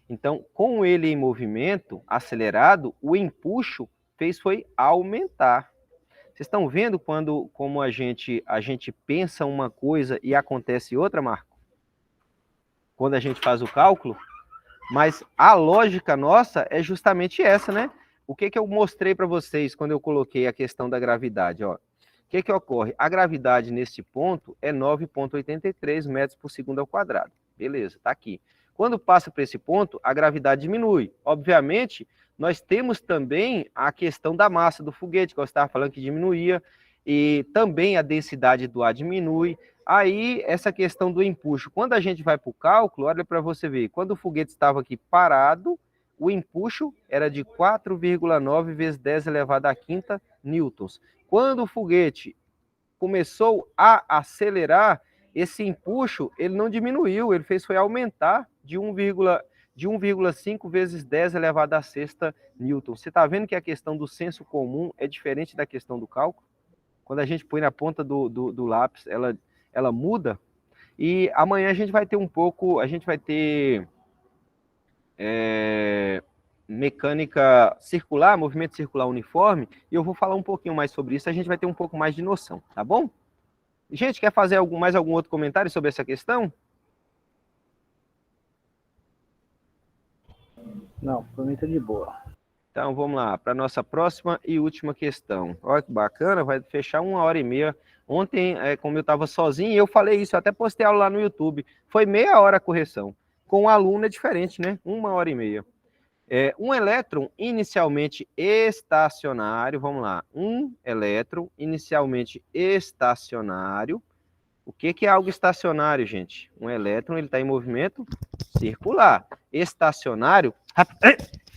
Então, com ele em movimento, acelerado, o empuxo foi aumentar. Vocês estão vendo como a gente pensa uma coisa e acontece outra, Marco? Quando a gente faz o cálculo? Mas a lógica nossa é justamente essa, né? O que eu mostrei para vocês quando eu coloquei a questão da gravidade? Ó. O que ocorre? A gravidade nesse ponto é 9,83 metros por segundo ao quadrado. Beleza, está aqui. Quando passa para esse ponto, a gravidade diminui. Obviamente, nós temos também a questão da massa do foguete, que eu estava falando que diminuía, e também a densidade do ar diminui. Aí, essa questão do empuxo. Quando a gente vai para o cálculo, olha para você ver, quando o foguete estava aqui parado, o empuxo era de 4,9 vezes 10 elevado à quinta newtons. Quando o foguete começou a acelerar, esse empuxo ele não diminuiu, ele foi aumentar de 1,5 vezes 10 elevado à sexta newton. Você está vendo que a questão do senso comum é diferente da questão do cálculo? Quando a gente põe na ponta do lápis, ela muda. E amanhã a gente vai ter mecânica circular, movimento circular uniforme, e eu vou falar um pouquinho mais sobre isso, a gente vai ter um pouco mais de noção, tá bom? Gente, quer fazer mais algum outro comentário sobre essa questão? Não, por mim tá de boa. Então, vamos lá, para a nossa próxima e última questão. Olha que bacana, vai fechar 1h30. Ontem, como eu estava sozinho, eu falei isso, eu até postei aula lá no YouTube. Foi meia hora a correção. Com o aluno é diferente, né? 1h30. Um elétron inicialmente estacionário, vamos lá. Um elétron inicialmente estacionário. O que é algo estacionário, gente? Um elétron, ele está em movimento circular. Estacionário...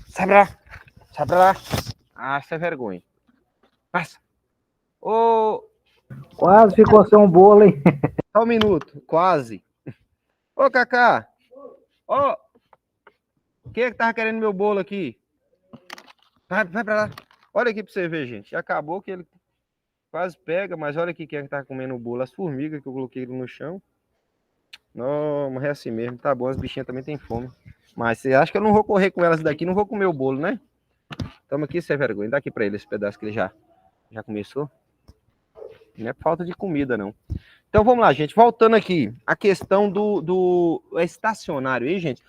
Sai pra lá! Sai pra lá! Ah, isso é vergonha. Passa! Quase ficou sem um bolo, hein? Só um minuto, quase. Ô, Cacá! Ô! Quem é que tava querendo meu bolo aqui? Vai pra lá. Olha aqui pra você ver, gente. Acabou que ele quase pega, mas olha aqui quem é que tá comendo o bolo. As formigas que eu coloquei no chão. Não, mas é assim mesmo. Tá bom, as bichinhas também têm fome. Mas você acha que eu não vou correr com elas daqui? Não vou comer o bolo, né? Toma aqui, você é vergonha. Dá aqui pra ele esse pedaço que ele já começou. Não é falta de comida, não. Então vamos lá, gente. Voltando aqui. A questão do estacionário aí, gente.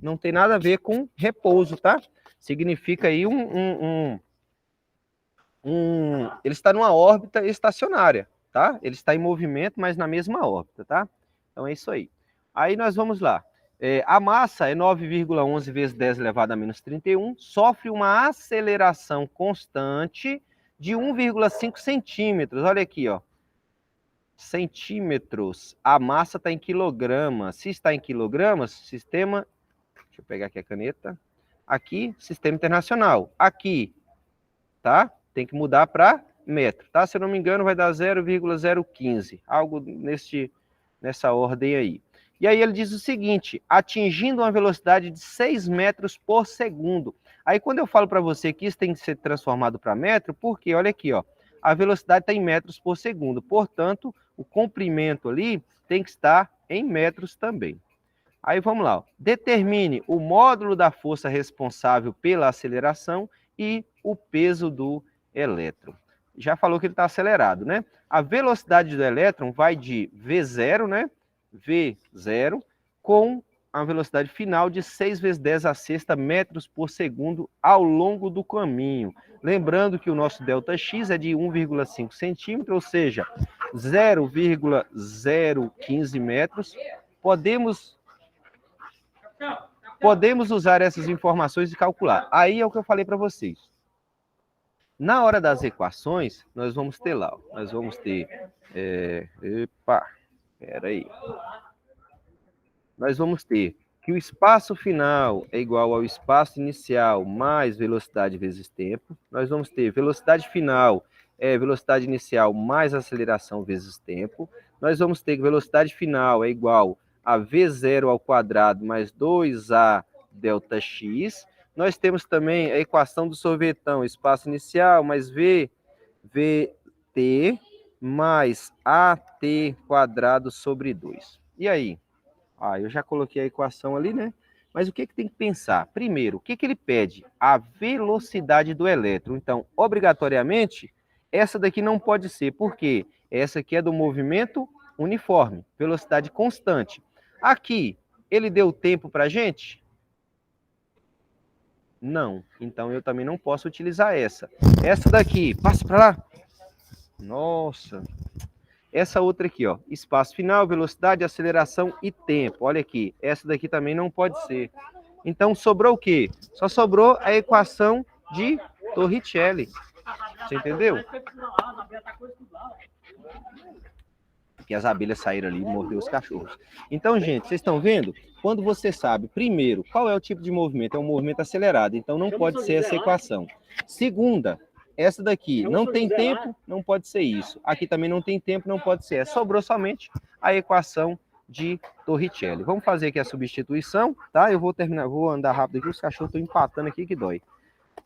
Não tem nada a ver com repouso, tá? Significa aí ele está numa órbita estacionária, tá? Ele está em movimento, mas na mesma órbita, tá? Então é isso aí. Aí nós vamos lá. A massa é 9,11 vezes 10 elevado a menos 31, sofre uma aceleração constante de 1,5 centímetros. Olha aqui, ó. Centímetros. A massa está em quilogramas. Se está em quilogramas, sistema... Deixa eu pegar aqui a caneta. Aqui, sistema internacional. Aqui, tá? Tem que mudar para metro, tá? Se eu não me engano, vai dar 0,015. Algo nessa ordem aí. E aí ele diz o seguinte, atingindo uma velocidade de 6 metros por segundo. Aí quando eu falo para você que isso tem que ser transformado para metro, porque olha aqui, ó, a velocidade está em metros por segundo. Portanto, o comprimento ali tem que estar em metros também. Aí vamos lá, ó. Determine o módulo da força responsável pela aceleração e o peso do elétron. já falou que ele está acelerado, né? A velocidade do elétron vai de V0, né? V0, com a velocidade final de 6 vezes 10 a sexta metros por segundo ao longo do caminho. Lembrando que o nosso ΔX é de 1,5 centímetro, ou seja, 0,015 metros. Podemos usar essas informações e calcular. Aí é o que eu falei para vocês. Na hora das equações, nós vamos ter lá, nós vamos ter... peraí. Nós vamos ter que o espaço final é igual ao espaço inicial mais velocidade vezes tempo. Nós vamos ter velocidade final é velocidade inicial mais aceleração vezes tempo. Nós vamos ter que velocidade final é igual a V0 ao quadrado mais 2A ΔX. Nós temos também a equação do sorvetão, espaço inicial mais VT mais AT quadrado sobre 2. E aí? Eu já coloquei a equação ali, né? Mas o que tem que pensar? Primeiro, o que ele pede? A velocidade do elétron. Então, obrigatoriamente, essa daqui não pode ser, porque essa aqui é do movimento uniforme, velocidade constante. Aqui, ele deu tempo para a gente? Não. Então, eu também não posso utilizar essa. Essa daqui, passa para lá. Nossa. Essa outra aqui, ó, espaço final, velocidade, aceleração e tempo. Olha aqui, essa daqui também não pode ser. Então, sobrou o quê? Só sobrou a equação de Torricelli. Você entendeu? Porque as abelhas saíram ali e morderam os cachorros. Então, gente, vocês estão vendo? Quando você sabe, primeiro, qual é o tipo de movimento? É um movimento acelerado. Então, não pode ser essa equação. Segunda, essa daqui não tem tempo, não pode ser isso. Aqui também não tem tempo, não pode ser. Sobrou somente a equação de Torricelli. Vamos fazer aqui a substituição, tá? Eu vou terminar, vou andar rápido aqui, os cachorros estão empatando aqui que dói.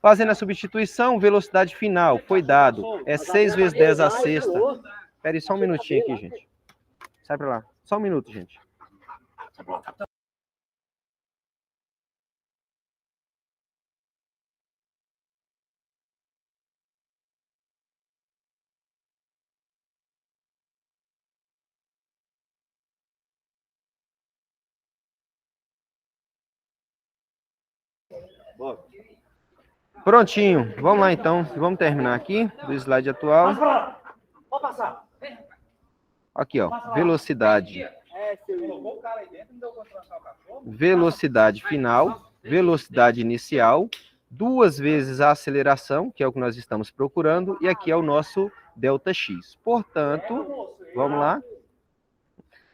Fazendo a substituição, velocidade final foi dado, é 6 vezes 10 a sexta. Espera aí só um minutinho aqui, gente. Sai pra lá. Só um minuto, gente. Prontinho, vamos lá então, vamos terminar aqui do slide atual. Aqui, ó, velocidade final, velocidade inicial, 2 vezes a aceleração, que é o que nós estamos procurando, e aqui é o nosso ΔX. Portanto, vamos lá.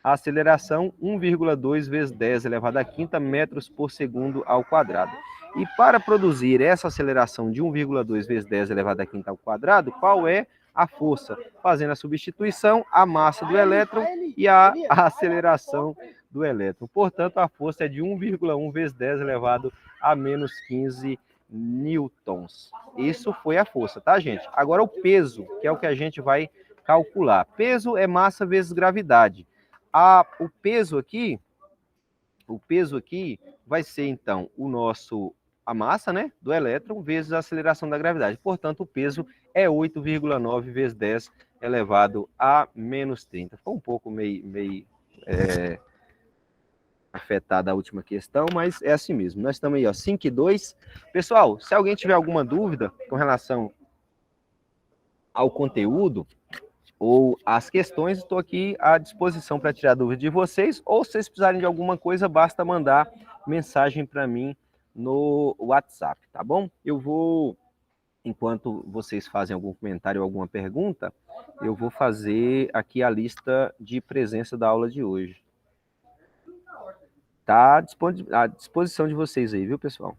A aceleração 1,2 vezes 10 elevado à quinta metros por segundo ao quadrado. E para produzir essa aceleração de 1,2 vezes 10 elevado à quinta ao quadrado, qual é a força? Fazendo a substituição, a massa do elétron e a aceleração do elétron. Portanto, a força é de 1,1 vezes 10 elevado a menos 15 newtons. Isso foi a força, tá, gente? Agora o peso, que é o que a gente vai calcular. Peso é massa vezes gravidade. O peso aqui vai ser, então, a massa, né, do elétron vezes a aceleração da gravidade. Portanto, o peso é 8,9 vezes 10 elevado a menos 30. Foi um pouco meio afetada a última questão, mas é assim mesmo. Nós estamos aí, ó, 5 e 2. Pessoal, se alguém tiver alguma dúvida com relação ao conteúdo ou às questões, estou aqui à disposição para tirar dúvidas de vocês, ou se vocês precisarem de alguma coisa, basta mandar mensagem para mim no WhatsApp, tá bom? Eu vou, enquanto vocês fazem algum comentário ou alguma pergunta, eu vou fazer aqui a lista de presença da aula de hoje. Tá à disposição de vocês aí, viu, pessoal?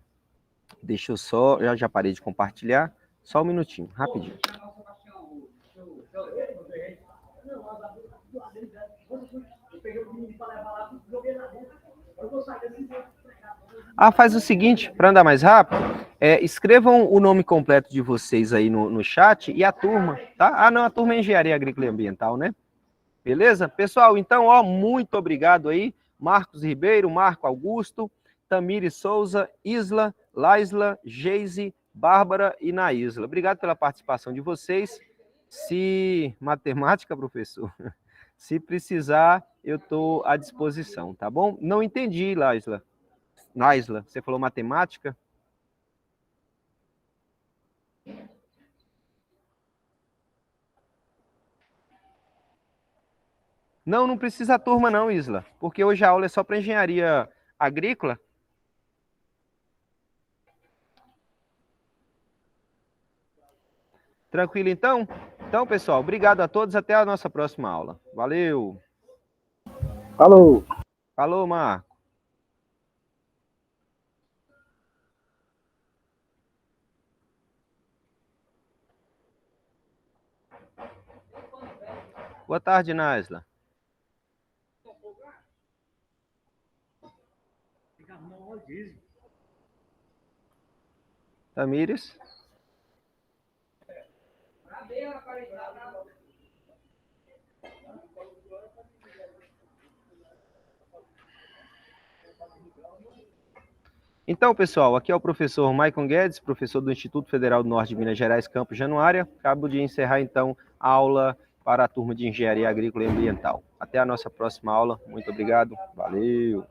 Deixa eu só, já parei de compartilhar, só um minutinho, rapidinho. Faz o seguinte, para andar mais rápido, escrevam o nome completo de vocês aí no chat e a turma, tá? Não, a turma é Engenharia Agrícola e Ambiental, né? Beleza? Pessoal, então, ó, muito obrigado aí. Marcos Ribeiro, Marco Augusto, Tamiri Souza, Laisla, Geise, Bárbara e Naísla. Obrigado pela participação de vocês. Se matemática, professor, se precisar, eu estou à disposição, tá bom? Não entendi, Laisla. Naisla, você falou matemática? Não, não precisa a turma não, Isla, porque hoje a aula é só para engenharia agrícola. Tranquilo, então? Então, pessoal, obrigado a todos. Até a nossa próxima aula. Valeu! Falou! Falou, Marco. Boa tarde, Naisla. Tamires. Então, pessoal, aqui é o professor Maicon Guedes, professor do Instituto Federal do Norte de Minas Gerais, Campos Januária. Acabo de encerrar, então, a aula para a turma de Engenharia Agrícola e Ambiental. Até a nossa próxima aula. Muito obrigado. Valeu!